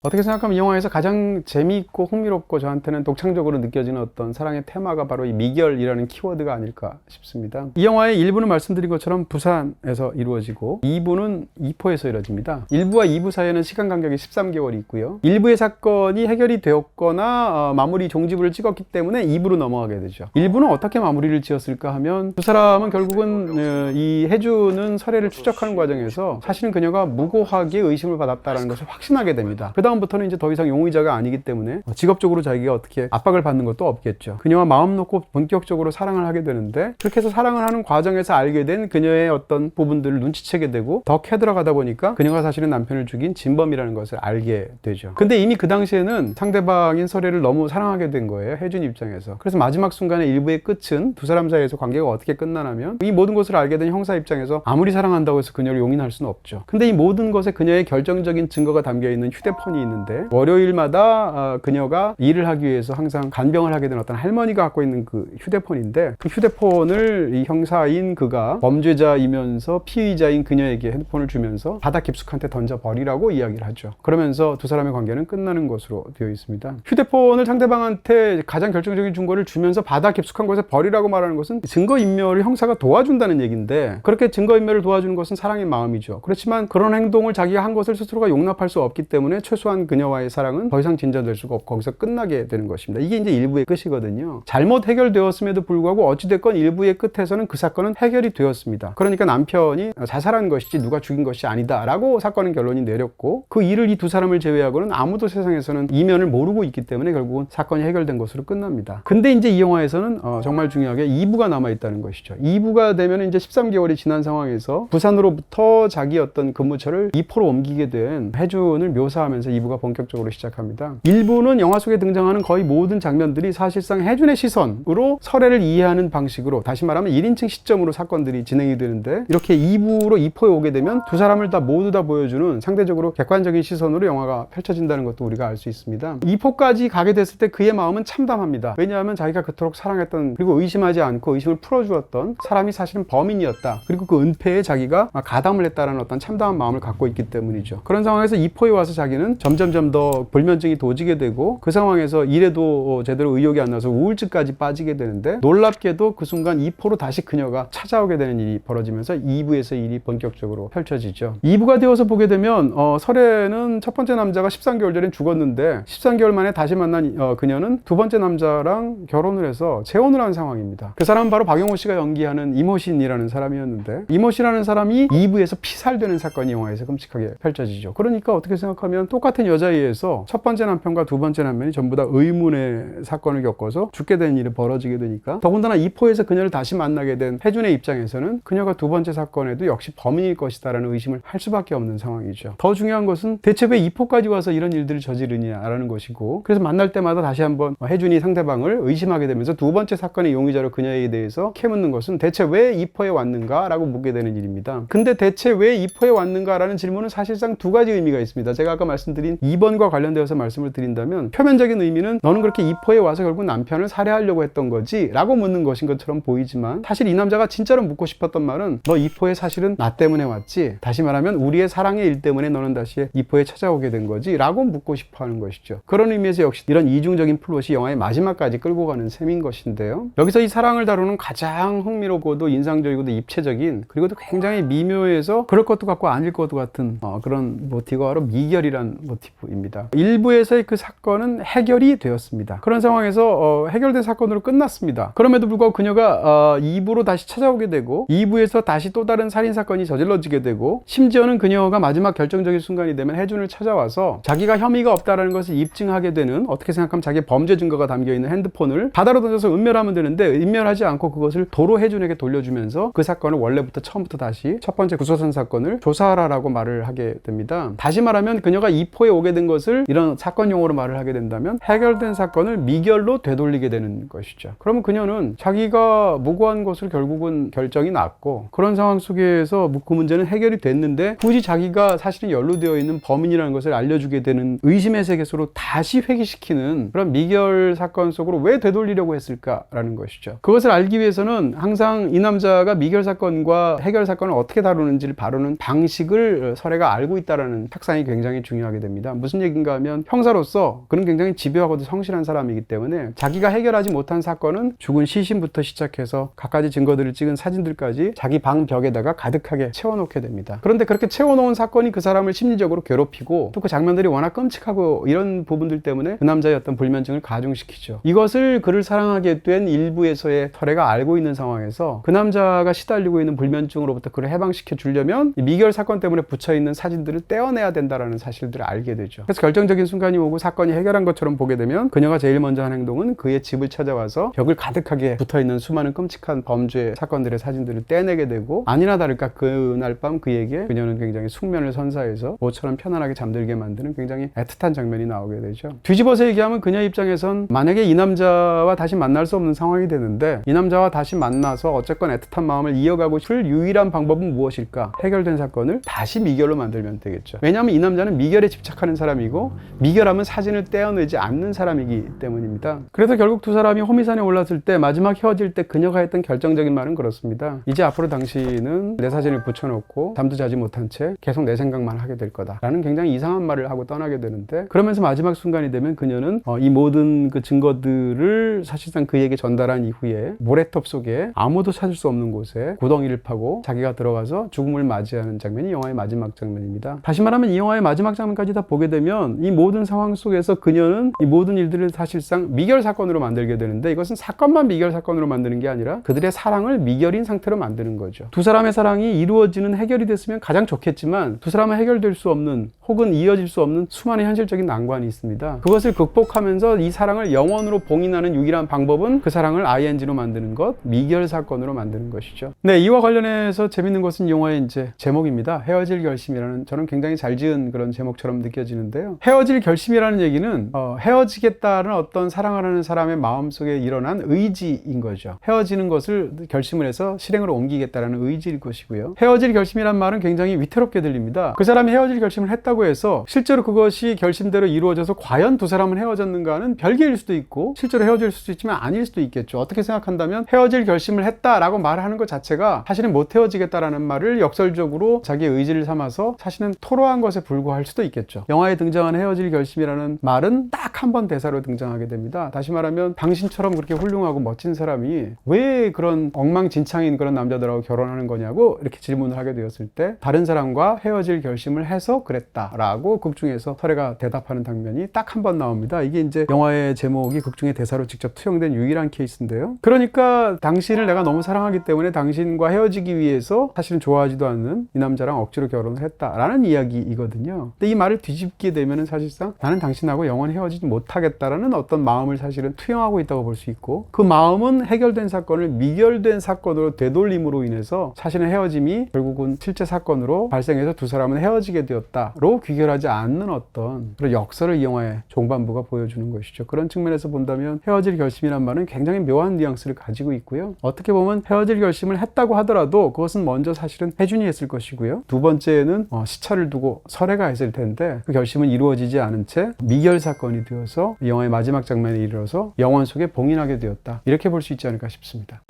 어떻게 생각하면 이 영화에서 가장 재미있고 흥미롭고 저한테는 독창적으로 느껴지는 어떤 사랑의 테마가 바로 이 미결이라는 키워드가 아닐까 싶습니다. 이 영화의 1부는 말씀드린 것처럼 부산에서 이루어지고 2부는 이포에서 이루어집니다. 1부와 2부 사이에는 시간 간격이 13개월이 있고요. 1부의 사건이 해결이 되었거나 마무리 종지부를 찍었기 때문에 2부로 넘어가게 되죠. 1부는 어떻게 마무리를 지었을까 하면 두 사람은 결국은 이 혜주는 설애를 추적하는 과정에서 사실은 그녀가 무고하게 의심을 받았다는 것을 확신하게 됩니다. 그 다음부터는 이제 더 이상 용의자가 아니기 때문에 직업적으로 자기가 어떻게 압박을 받는 것도 없겠죠. 그녀와 마음 놓고 본격적으로 사랑을 하게 되는데 그렇게 해서 사랑을 하는 과정에서 알게 된 그녀의 어떤 부분들을 눈치채게 되고 더 캐들어가다 보니까 그녀가 사실은 남편을 죽인 진범이라는 것을 알게 되죠. 근데 이미 그 당시에는 상대방인 설애를 너무 사랑하게 된 거예요. 혜준 입장에서. 그래서 마지막 순간에 일부의 끝은 두 사람 사이에서 관계가 어떻게 끝나냐면 이 모든 것을 알게 된 형사 입장에서 아무리 사랑한다고 해서 그녀를 용인할 수는 없죠. 근데 이 모든 것에 그녀의 결정적인 증거가 담겨있는 휴대폰이 있는데 월요일마다 그녀가 일을 하기 위해서 항상 간병을 하게 된 어떤 할머니가 갖고 있는 그 휴대폰인데 그 휴대폰을 이 형사인 그가 범죄자이면서 피의자인 그녀에게 핸드폰을 주면서 바다 깊숙한테 던져버리라고 이야기를 하죠. 그러면서 두 사람의 관계는 끝나는 것으로 되어 있습니다. 휴대폰을 상대방한테 가장 결정적인 증거를 주면서 바다 깊숙한 곳에 버리라고 말하는 것은 증거인멸을 형사가 도와준다는 얘기인데 그렇게 증거인멸을 도와주는 것은 사랑의 마음이죠. 그렇지만 그런 행동을 자기가 한 것을 스스로가 용납할 수 없기 때문에 최소한 그녀와의 사랑은 더 이상 진전될 수가 없고 거기서 끝나게 되는 것입니다. 이게 이제 1부의 끝이거든요. 잘못 해결되었음에도 불구하고 어찌됐건 1부의 끝에서는 그 사건은 해결이 되었습니다. 그러니까 남편이 자살한 것이지 누가 죽인 것이 아니다 라고 사건은 결론이 내렸고 그 일을 이 두 사람을 제외하고는 아무도 세상에서는 이면을 모르고 있기 때문에 결국은 사건이 해결된 것으로 끝납니다. 근데 이제 이 영화에서는 정말 중요하게 2부가 남아있다는 것이죠. 2부가 되면 이제 13개월이 지난 상황에서 부산으로부터 자기 어떤 근무처를 이포로 옮기게 된 혜준을 묘사하면서 2부가 본격적으로 시작합니다. 1부는 영화 속에 등장하는 거의 모든 장면들이 사실상 혜준의 시선으로 설애를 이해하는 방식으로 다시 말하면 1인칭 시점으로 사건들이 진행이 되는데 이렇게 2부로 이포에 오게 되면 두 사람을 모두 다 보여주는 상대적으로 객관적인 시선으로 영화가 펼쳐진다는 것도 우리가 알 수 있습니다. 이포까지 가게 됐을 때 그의 마음은 참담합니다. 왜냐하면 자기가 그토록 사랑했던 그리고 의심하지 않고 의심을 풀어주었던 사람이 사실은 범인이었다. 그리고 그 은폐에 자기가 가담을 했다는 어떤 참담한 마음을 갖고 있기 때문이죠. 그런 상황에서 이포에 와서 자기는 점점점 더 불면증이 도지게 되고 그 상황에서 일에도 제대로 의욕이 안 나서 우울증까지 빠지게 되는데 놀랍게도 그 순간 이포로 다시 그녀가 찾아오게 되는 일이 벌어지면서 2부에서 일이 본격적으로 펼쳐지죠. 2부가 되어서 보게 되면 설애는 첫 번째 남자가 13개월 전에 죽었는데 13개월 만에 다시 만난 그녀는 두 번째 남자랑 결혼을 해서 재혼을 한 상황입니다. 그 사람은 바로 박용호 씨가 연기하는 이모신이라는 사람이었는데 이모씨라는 사람이 2부에서 피살되는 사건이 영화에서 끔찍하게 펼쳐지죠. 그러니까 어떻게 생각하면 똑같은 여자에 의해서 첫 번째 남편과 두 번째 남편이 전부 다 의문의 사건을 겪어서 죽게 된 일이 벌어지게 되니까 더군다나 이포에서 그녀를 다시 만나게 된 혜준의 입장에서는 그녀가 두 번째 사건에도 역시 범인일 것이다라는 의심을 할 수밖에 없는 상황이죠. 더 중요한 것은 대체 왜 이포까지 와서 이런 일들을 저지르냐라는 것이고 그래서 만날 때마다 다시 한번 혜준이 상대방을 의심하게 되면서 두 번째 사건의 용의자로 그녀에 대해서 캐묻는 것은 대체 왜 이포에 왔는가 라고 묻게 되는 일입니다. 근데 대체 왜 이포에 왔는가 라는 질문은 사실상 두 가지 의미가 있습니다. 제가 아까 말씀드린 드린 2번과 관련되어서 말씀을 드린다면 표면적인 의미는 너는 그렇게 이포에 와서 결국 남편을 살해하려고 했던 거지? 라고 묻는 것인 것처럼 보이지만 사실 이 남자가 진짜로 묻고 싶었던 말은 너 이포에 사실은 나 때문에 왔지? 다시 말하면 우리의 사랑의 일 때문에 너는 다시 이포에 찾아오게 된 거지? 라고 묻고 싶어 하는 것이죠. 그런 의미에서 역시 이런 이중적인 플롯이 영화의 마지막까지 끌고 가는 셈인 것인데요. 여기서 이 사랑을 다루는 가장 흥미롭고도 인상적이고도 입체적인 그리고도 굉장히 미묘해서 그럴 것도 같고 아닐 것도 같은 그런 모티브가 바로 미결이란 모티브입니다. 일부에서의 그 사건은 해결이 되었습니다. 그런 상황에서 해결된 사건으로 끝났습니다. 그럼에도 불구하고 그녀가 2부로 다시 찾아오게 되고 2부에서 다시 또 다른 살인사건이 저질러지게 되고 심지어는 그녀가 마지막 결정적인 순간이 되면 혜준을 찾아와서 자기가 혐의가 없다는 것을 입증하게 되는 어떻게 생각하면 자기의 범죄 증거가 담겨있는 핸드폰을 바다로 던져서 은멸하면 되는데 은멸하지 않고 그것을 도로 혜준에게 돌려주면서 그 사건을 원래부터 처음부터 다시 첫 번째 구소선 사건을 조사하라라고 말을 하게 됩니다. 다시 말하면 그녀가 이포에 오게 된 것을 이런 사건 용어로 말을 하게 된다면 해결된 사건을 미결로 되돌리게 되는 것이죠. 그러면 그녀는 자기가 무고한 것을 결국은 결정이 났고 그런 상황 속에서 그 문제는 해결이 됐는데 굳이 자기가 사실은 연루되어 있는 범인이라는 것을 알려주게 되는 의심의 세계수로 다시 회귀시키는 그런 미결 사건 속으로 왜 되돌리려고 했을까라는 것이죠. 그것을 알기 위해서는 항상 이 남자가 미결 사건과 해결 사건을 어떻게 다루는지를 다루는 방식을 서래가 알고 있다는 탁상이 굉장히 중요하게 됩니다. 무슨 얘기인가 하면 형사로서 그는 굉장히 집요하고도 성실한 사람이기 때문에 자기가 해결하지 못한 사건은 죽은 시신부터 시작해서 갖가지 증거들을 찍은 사진들까지 자기 방 벽에다가 가득하게 채워놓게 됩니다. 그런데 그렇게 채워놓은 사건이 그 사람을 심리적으로 괴롭히고 또 그 장면들이 워낙 끔찍하고 이런 부분들 때문에 그 남자의 어떤 불면증을 가중시키죠. 이것을 그를 사랑하게 된 일부에서의 설애가 알고 있는 상황에서 그 남자가 시달리고 있는 불면증으로부터 그를 해방시켜 주려면 이 미결 사건 때문에 붙여있는 사진들을 떼어내야 된다는 사실들을 알게 되죠. 그래서 결정적인 순간이 오고 사건이 해결한 것처럼 보게 되면 그녀가 제일 먼저 한 행동은 그의 집을 찾아와서 벽을 가득하게 붙어있는 수많은 끔찍한 범죄 사건들의 사진들을 떼내게 되고 아니나 다를까 그날 밤 그에게 그녀는 굉장히 숙면을 선사해서 모처럼 편안하게 잠들게 만드는 굉장히 애틋한 장면이 나오게 되죠. 뒤집어서 얘기하면 그녀 입장에선 만약에 이 남자와 다시 만날 수 없는 상황이 되는데 이 남자와 다시 만나서 어쨌건 애틋한 마음을 이어가고 싶을 유일한 방법은 무엇일까? 해결된 사건을 다시 미결로 만들면 되겠죠. 왜냐하면 이 남자는 미결에 집착하는 사람이고 미결하면 사진을 떼어내지 않는 사람이기 때문입니다. 그래서 결국 두 사람이 호미산에 올랐을 때 마지막 헤어질 때 그녀가 했던 결정적인 말은 그렇습니다. 이제 앞으로 당신은 내 사진을 붙여놓고 잠도 자지 못한 채 계속 내 생각만 하게 될 거다 라는 굉장히 이상한 말을 하고 떠나게 되는데 그러면서 마지막 순간이 되면 그녀는 이 모든 그 증거들을 사실상 그에게 전달한 이후에 모래톱 속에 아무도 찾을 수 없는 곳에 구덩이를 파고 자기가 들어가서 죽음을 맞이하는 장면이 영화의 마지막 장면입니다. 다시 말하면 이 영화의 마지막 장면까지 다 보게 되면 이 모든 상황 속에서 그녀는 이 모든 일들을 사실상 미결 사건으로 만들게 되는데 이것은 사건만 미결 사건으로 만드는 게 아니라 그들의 사랑을 미결인 상태로 만드는 거죠. 두 사람의 사랑이 이루어지는 해결이 됐으면 가장 좋겠지만 두 사람은 해결될 수 없는 혹은 이어질 수 없는 수많은 현실적인 난관이 있습니다. 그것을 극복하면서 이 사랑을 영원으로 봉인하는 유일한 방법은 그 사랑을 ing로 만드는 것, 미결 사건으로 만드는 것이죠. 네, 이와 관련해서 재밌는 것은 영화의 이제 제목입니다. 헤어질 결심이라는 저는 굉장히 잘 지은 그런 제목처럼 느껴지는데요. 헤어질 결심이라는 얘기는 헤어지겠다는 어떤 사랑을 하는 사람의 마음속에 일어난 의지인 거죠. 헤어지는 것을 결심을 해서 실행으로 옮기겠다는 의지일 것이고요. 헤어질 결심이란 말은 굉장히 위태롭게 들립니다. 그 사람이 헤어질 결심을 했다고 해서 실제로 그것이 결심대로 이루어져서 과연 두 사람은 헤어졌는가는 별개일 수도 있고 실제로 헤어질 수도 있지만 아닐 수도 있겠죠. 어떻게 생각한다면 헤어질 결심을 했다라고 말하는 것 자체가 사실은 못 헤어지겠다라는 말을 역설적으로 자기의 의지를 삼아서 사실은 토로한 것에 불과할 수도 있겠죠. 영화에 등장하는 헤어질 결심이라는 말은 딱 한 번 대사로 등장하게 됩니다. 다시 말하면 당신처럼 그렇게 훌륭하고 멋진 사람이 왜 그런 엉망진창인 그런 남자들하고 결혼하는 거냐고 이렇게 질문을 하게 되었을 때 다른 사람과 헤어질 결심을 해서 그랬다라고 극 중에서 설애가 대답하는 장면이 딱 한 번 나옵니다. 이게 이제 영화의 제목이 극 중의 대사로 직접 투영된 유일한 케이스인데요. 그러니까 당신을 내가 너무 사랑하기 때문에 당신과 헤어지기 위해서 사실은 좋아하지도 않는 이 남자랑 억지로 결혼을 했다라는 이야기이거든요. 근데 이 말을 뒤집게 되면은 사실상 나는 당신하고 영원히 헤어지지 못하겠다라는 어떤 마음을 사실은 투영하고 있다고 볼 수 있고 그 마음은 해결된 사건을 미결된 사건으로 되돌림으로 인해서 사실은 헤어짐이 결국은 실제 사건으로 발생해서 두 사람은 헤어지게 되었다로 귀결하지 않는 어떤 그런 역설을 이 영화의 종반부가 보여주는 것이죠. 그런 측면에서 본다면 헤어질 결심이란 말은 굉장히 묘한 뉘앙스를 가지고 있고요. 어떻게 보면 헤어질 결심을 했다고 하더라도 그것은 먼저 사실은 혜준이 했을 것이고요. 두 번째는 시차를 두고 설애가 했을 텐데 했는데 그 결심은 이루어지지 않은 채 미결 사건이 되어서 영화의 마지막 장면에 이르러서 영원 속에 봉인하게 되었다. 이렇게 볼 수 있지 않을까 싶습니다.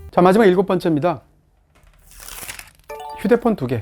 자, 마지막 7번째입니다. 휴대폰 2개.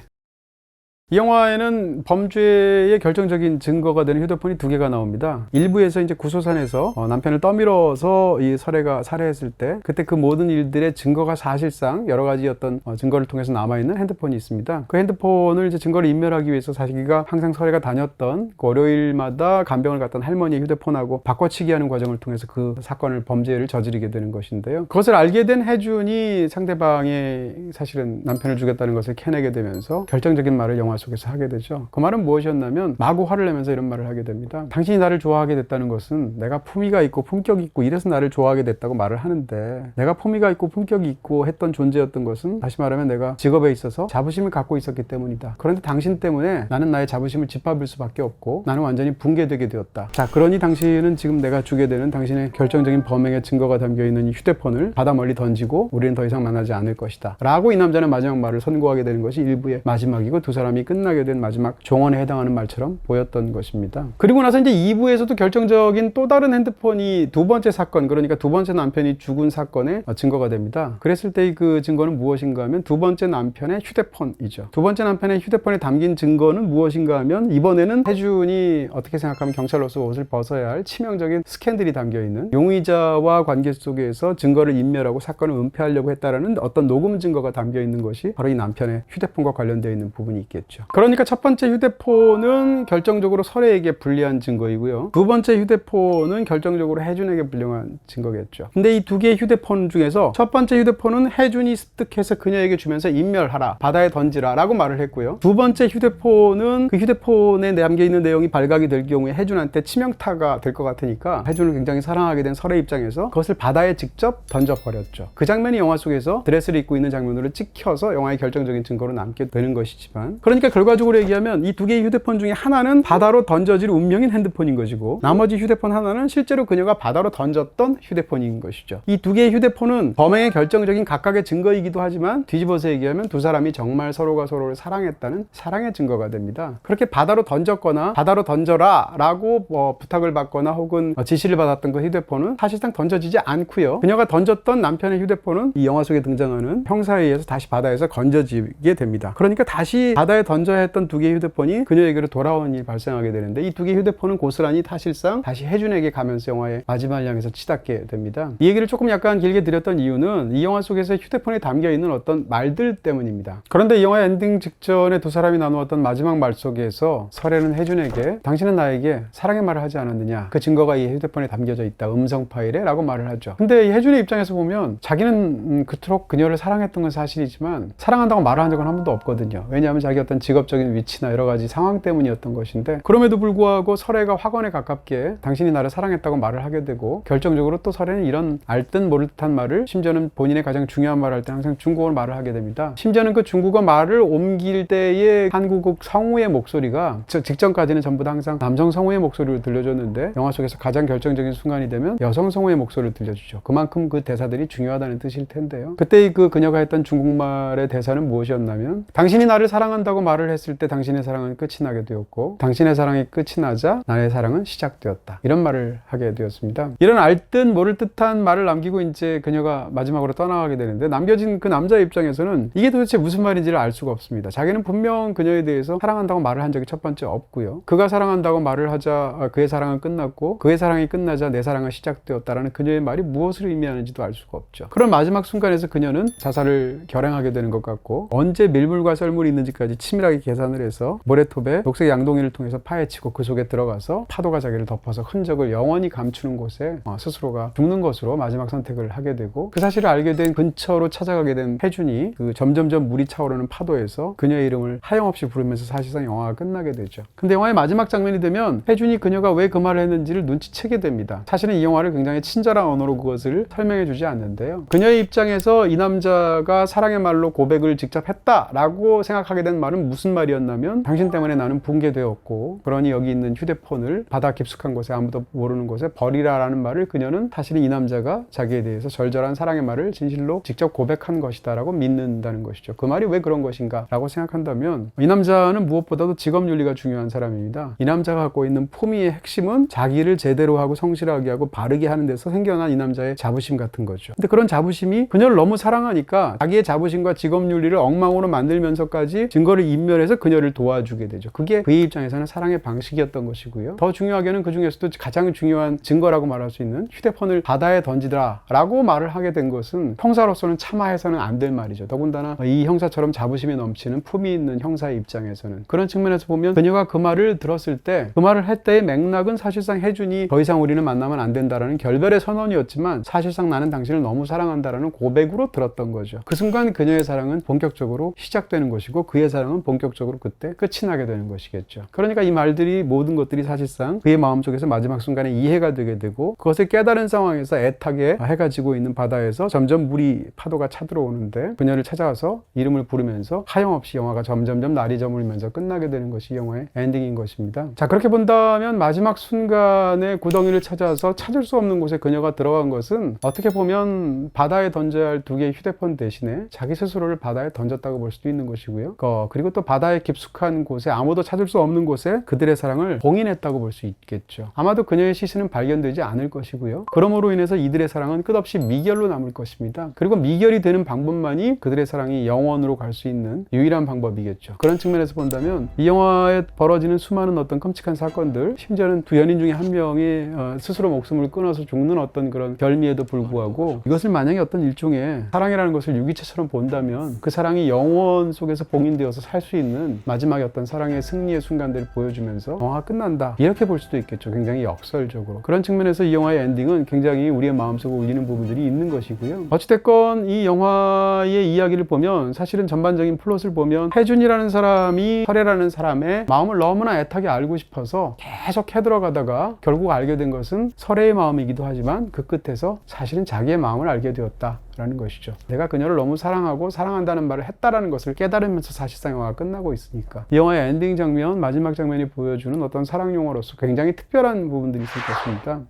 이 영화에는 범죄의 결정적인 증거가 되는 휴대폰이 2개가 나옵니다. 일부에서 이제 구소산에서 남편을 떠밀어서 이 설애가 살해했을 때 그때 그 모든 일들의 증거가 사실상 여러 가지 어떤 증거를 통해서 남아있는 핸드폰이 있습니다. 그 핸드폰을 이제 증거를 인멸하기 위해서 자기가 항상 설애가 다녔던 그 월요일마다 간병을 갔던 할머니의 휴대폰하고 바꿔치기 하는 과정을 통해서 그 사건을 범죄를 저지르게 되는 것인데요. 그것을 알게 된 혜준이 상대방의 사실은 남편을 죽였다는 것을 캐내게 되면서 결정적인 말을 영화 속에서 하게 되죠. 그 말은 무엇이었냐면 마구 화를 내면서 이런 말을 하게 됩니다. 당신이 나를 좋아하게 됐다는 것은 내가 품위가 있고 품격이 있고 이래서 나를 좋아하게 됐다고 말을 하는데, 내가 품위가 있고 품격이 있고 했던 존재였던 것은 다시 말하면 내가 직업에 있어서 자부심을 갖고 있었기 때문이다. 그런데 당신 때문에 나는 나의 자부심을 짓밟을 수밖에 없고 나는 완전히 붕괴되게 되었다. 자, 그러니 당신은 지금 내가 주게 되는 당신의 결정적인 범행의 증거가 담겨있는 이 휴대폰을 바다 멀리 던지고 우리는 더 이상 만나지 않을 것이다 라고 이 남자는 마지막 말을 선고하게 되는 것이 일부의 마지막이고 두 사람이 끝나게 된 마지막 종언에 해당하는 말처럼 보였던 것입니다. 그리고 나서 이제 2부에서도 결정적인 또 다른 핸드폰이 두 번째 사건, 그러니까 두 번째 남편이 죽은 사건의 증거가 됩니다. 그랬을 때 그 증거는 무엇인가 하면 두 번째 남편의 휴대폰이죠. 두 번째 남편의 휴대폰에 담긴 증거는 무엇인가 하면 이번에는 혜준이 어떻게 생각하면 경찰로서 옷을 벗어야 할 치명적인 스캔들이 담겨있는 용의자와 관계 속에서 증거를 인멸하고 사건을 은폐하려고 했다라는 어떤 녹음 증거가 담겨있는 것이 바로 이 남편의 휴대폰과 관련되어 있는 부분이 있겠죠. 그러니까 첫 번째 휴대폰은 결정적으로 설애에게 불리한 증거이고요. 두 번째 휴대폰은 결정적으로 혜준에게 불리한 증거겠죠. 근데 이 두 개의 휴대폰 중에서 첫 번째 휴대폰은 혜준이 습득해서 그녀에게 주면서 인멸하라, 바다에 던지라 라고 말을 했고요. 두 번째 휴대폰은 그 휴대폰에 담겨있는 내용이 발각이 될 경우에 혜준한테 치명타가 될 것 같으니까 혜준을 굉장히 사랑하게 된 설애 입장에서 그것을 바다에 직접 던져버렸죠. 그 장면이 영화 속에서 드레스를 입고 있는 장면으로 찍혀서 영화의 결정적인 증거로 남게 되는 것이지만, 그러니까 결과적으로 얘기하면 이 두 개의 휴대폰 중에 하나는 바다로 던져질 운명인 핸드폰인 것이고 나머지 휴대폰 하나는 실제로 그녀가 바다로 던졌던 휴대폰인 것이죠. 이 두 개의 휴대폰은 범행의 결정적인 각각의 증거이기도 하지만 뒤집어서 얘기하면 두 사람이 정말 서로가 서로를 사랑했다는 사랑의 증거가 됩니다. 그렇게 바다로 던졌거나 바다로 던져라 라고 부탁을 받거나 혹은 지시를 받았던 그 휴대폰은 사실상 던져지지 않고요. 그녀가 던졌던 남편의 휴대폰은 이 영화 속에 등장하는 형사에 의해서 다시 바다에서 건져지게 됩니다. 그러니까 다시 바다에 던져야 했던 두 개의 휴대폰이 그녀에게로 돌아오는 일이 발생하게 되는데 이 두 개의 휴대폰은 고스란히 사실상 다시 혜준에게 가면서 영화의 마지막을 향해서 치닫게 됩니다. 이 얘기를 조금 약간 길게 드렸던 이유는 이 영화 속에서 휴대폰에 담겨있는 어떤 말들 때문입니다. 그런데 이 영화 엔딩 직전에 두 사람이 나누었던 마지막 말 속에서 설애는 혜준에게 당신은 나에게 사랑의 말을 하지 않았느냐, 그 증거가 이 휴대폰에 담겨져 있다, 음성 파일에 라고 말을 하죠. 근데 이 혜준의 입장에서 보면 자기는 그토록 그녀를 사랑했던 건 사실이지만 사랑한다고 말을 한 적은 한 번도 없거든요. 왜냐하면 자기 어떤 직업적인 위치나 여러 가지 상황 때문이었던 것인데, 그럼에도 불구하고 설애가 확언에 가깝게 당신이 나를 사랑했다고 말을 하게 되고 결정적으로 또 설애는 이런 알듯 모를 듯한 말을, 심지어는 본인의 가장 중요한 말을 할 때 항상 중국어로 말을 하게 됩니다. 심지어는 그 중국어 말을 옮길 때의 한국 성우의 목소리가 직전까지는 전부 다 항상 남성 성우의 목소리로 들려줬는데 영화 속에서 가장 결정적인 순간이 되면 여성 성우의 목소리를 들려주죠. 그만큼 그 대사들이 중요하다는 뜻일 텐데요. 그때 그녀가 했던 중국말의 대사는 무엇이었냐면, 당신이 나를 사랑한다고 말을 했을 때 당신의 사랑은 끝이 나게 되었고 당신의 사랑이 끝이 나자 나의 사랑은 시작되었다, 이런 말을 하게 되었습니다. 이런 알듯 모를 듯한 말을 남기고 이제 그녀가 마지막으로 떠나가게 되는데, 남겨진 그 남자의 입장에서는 이게 도대체 무슨 말인지를 알 수가 없습니다. 자기는 분명 그녀에 대해서 사랑한다고 말을 한 적이 첫 번째 없고요. 그가 사랑한다고 말을 하자 그의 사랑은 끝났고 그의 사랑이 끝나자 내 사랑은 시작되었다라는 그녀의 말이 무엇을 의미하는지도 알 수가 없죠. 그런 마지막 순간에서 그녀는 자살을 결행하게 되는 것 같고, 언제 밀물과 썰물이 있는지까지 치밀하게 계산을 해서 모래톱에 녹색 양동이를 통해서 파헤치고 그 속에 들어가서 파도가 자기를 덮어서 흔적을 영원히 감추는 곳에 스스로가 죽는 것으로 마지막 선택을 하게 되고, 그 사실을 알게 된 근처로 찾아가게 된 혜준이 그 점점점 물이 차오르는 파도에서 그녀의 이름을 하염없이 부르면서 사실상 영화가 끝나게 되죠. 근데 영화의 마지막 장면이 되면 혜준이 그녀가 왜 그 말을 했는지를 눈치채게 됩니다. 사실은 이 영화를 굉장히 친절한 언어로 그것을 설명해 주지 않는데요. 그녀의 입장에서 이 남자가 사랑의 말로 고백을 직접 했다라고 생각하게 된 말은 무슨 말이었냐면 당신 때문에 나는 붕괴되었고 그러니 여기 있는 휴대폰을 바다 깊숙한 곳에 아무도 모르는 곳에 버리라라는 말을 그녀는 사실은 이 남자가 자기에 대해서 절절한 사랑의 말을 진실로 직접 고백한 것이다 라고 믿는다는 것이죠. 그 말이 왜 그런 것인가 라고 생각한다면 이 남자는 무엇보다도 직업윤리가 중요한 사람입니다. 이 남자가 갖고 있는 품위의 핵심은 자기를 제대로 하고 성실하게 하고 바르게 하는 데서 생겨난 이 남자의 자부심 같은 거죠. 근데 그런 자부심이 그녀를 너무 사랑하니까 자기의 자부심과 직업윤리를 엉망으로 만들면서까지 증거를 인멸해서 그녀를 도와주게 되죠. 그게 그의 입장에서는 사랑의 방식이었던 것이고요. 더 중요하게는 그 중에서도 가장 중요한 증거라고 말할 수 있는 휴대폰을 바다에 던지더라 라고 말을 하게 된 것은 형사로서는 참아해서는 안 될 말이죠. 더군다나 이 형사처럼 자부심이 넘치는 품위 있는 형사의 입장에서는 그런 측면에서 보면 그녀가 그 말을 들었을 때 그 말을 할 때의 맥락은 사실상 혜준이 더 이상 우리는 만나면 안 된다라는 결별의 선언이었지만 사실상 나는 당신을 너무 사랑한다라는 고백으로 들었던 거죠. 그 순간 그녀의 사랑은 본격적으로 시작되는 것이고 그의 사랑은 본격적으로 그때 끝이 나게 되는 것이겠죠. 그러니까 이 말들이 모든 것들이 사실상 그의 마음속에서 마지막 순간에 이해가 되게 되고 그것을 깨달은 상황에서 애타게 해가 지고 있는 바다에서 점점 물이 파도가 차들어오는데 그녀를 찾아와서 이름을 부르면서 하염없이 영화가 점점점 날이 저물면서 끝나게 되는 것이 영화의 엔딩인 것입니다. 자, 그렇게 본다면 마지막 순간에 구덩이를 찾아서 찾을 수 없는 곳에 그녀가 들어간 것은 어떻게 보면 바다에 던져야 할 두 개의 휴대폰 대신에 자기 스스로를 바다에 던졌다고 볼 수도 있는 것이고요. 그리고 또 바다의 깊숙한 곳에 아무도 찾을 수 없는 곳에 그들의 사랑을 봉인했다고 볼 수 있겠죠. 아마도 그녀의 시신은 발견되지 않을 것이고요. 그러므로 인해서 이들의 사랑은 끝없이 미결로 남을 것입니다. 그리고 미결이 되는 방법만이 그들의 사랑이 영원으로 갈 수 있는 유일한 방법이겠죠. 그런 측면에서 본다면 이 영화에 벌어지는 수많은 어떤 끔찍한 사건들, 심지어는 두 연인 중에 한 명이 스스로 목숨을 끊어서 죽는 어떤 그런 결미에도 불구하고 이것을 만약에 어떤 일종의 사랑이라는 것을 유기체처럼 본다면 그 사랑이 영원 속에서 봉인되어서 살 수 있는 마지막에 어떤 사랑의 승리의 순간들을 보여주면서 영화가 끝난다 이렇게 볼 수도 있겠죠. 굉장히 역설적으로. 그런 측면에서 이 영화의 엔딩은 굉장히 우리의 마음속에 울리는 부분들이 있는 것이고요. 어찌됐건 이 영화의 이야기를 보면 사실은 전반적인 플롯을 보면 혜준이라는 사람이 설애라는 사람의 마음을 너무나 애타게 알고 싶어서 계속 해들어가다가 결국 알게 된 것은 설애의 마음이기도 하지만 그 끝에서 사실은 자기의 마음을 알게 되었다라는 것이죠. 내가 그녀를 너무 사랑하고 사랑한다는 말을 했다라는 것을 깨달으면서 사실상 영화가 끝나고 있으니까 이 영화의 엔딩 장면, 마지막 장면이 보여주는 어떤 사랑 영화로서 굉장히 특별한 부분들이 있을 것입니다.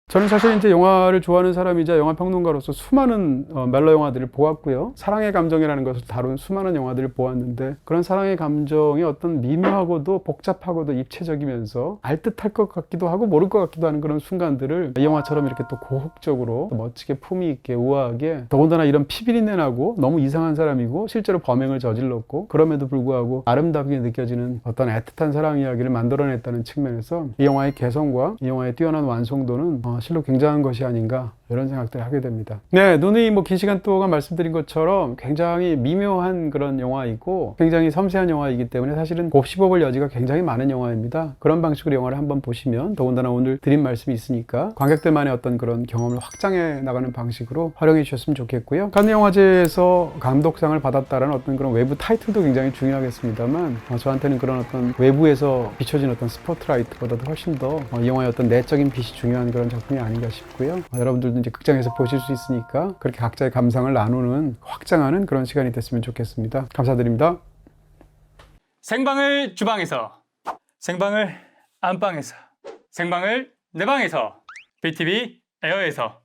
저는 사실 이제 영화를 좋아하는 사람이자 영화 평론가로서 수많은 멜로 영화들을 보았고요. 사랑의 감정이라는 것을 다룬 수많은 영화들을 보았는데 그런 사랑의 감정이 어떤 미묘하고도 복잡하고도 입체적이면서 알듯할 것 같기도 하고 모를 것 같기도 하는 그런 순간들을 이 영화처럼 이렇게 또 고혹적으로 또 멋지게 품위 있게 우아하게 더군다나 이런 피비린내 나고 너무 이상한 사람이고 실제로 범행을 저질렀고 그럼에도 불구하고 아름답게 느껴지는 어떤 애틋한 사랑 이야기를 만들어냈다는 측면에서 이 영화의 개성과 이 영화의 뛰어난 완성도는 실로 굉장한 것이 아닌가 이런 생각들을 하게 됩니다. 네, 누누이 긴 시간 동안 말씀드린 것처럼 굉장히 미묘한 그런 영화이고 굉장히 섬세한 영화이기 때문에 사실은 곱씹어볼 여지가 굉장히 많은 영화입니다. 그런 방식으로 영화를 한번 보시면 더군다나 오늘 드린 말씀이 있으니까 관객들만의 어떤 그런 경험을 확장해 나가는 방식으로 활용해 주셨으면 좋겠고요. 칸느 영화제에서 감독상을 받았다는 어떤 그런 외부 타이틀도 굉장히 중요하겠습니다만 저한테는 그런 어떤 외부에서 비춰진 어떤 스포트라이트보다도 훨씬 더 이 영화의 어떤 내적인 빛이 중요한 그런 작품이 아닌가 싶고요. 여러분들도 이제 극장에서 보실 수 있으니까 그렇게 각자의 감상을 나누는 확장하는 그런 시간이 됐으면 좋겠습니다. 감사드립니다. 생방을 주방에서, 생방을 안방에서, 생방을 내 방에서, BTV 에어에서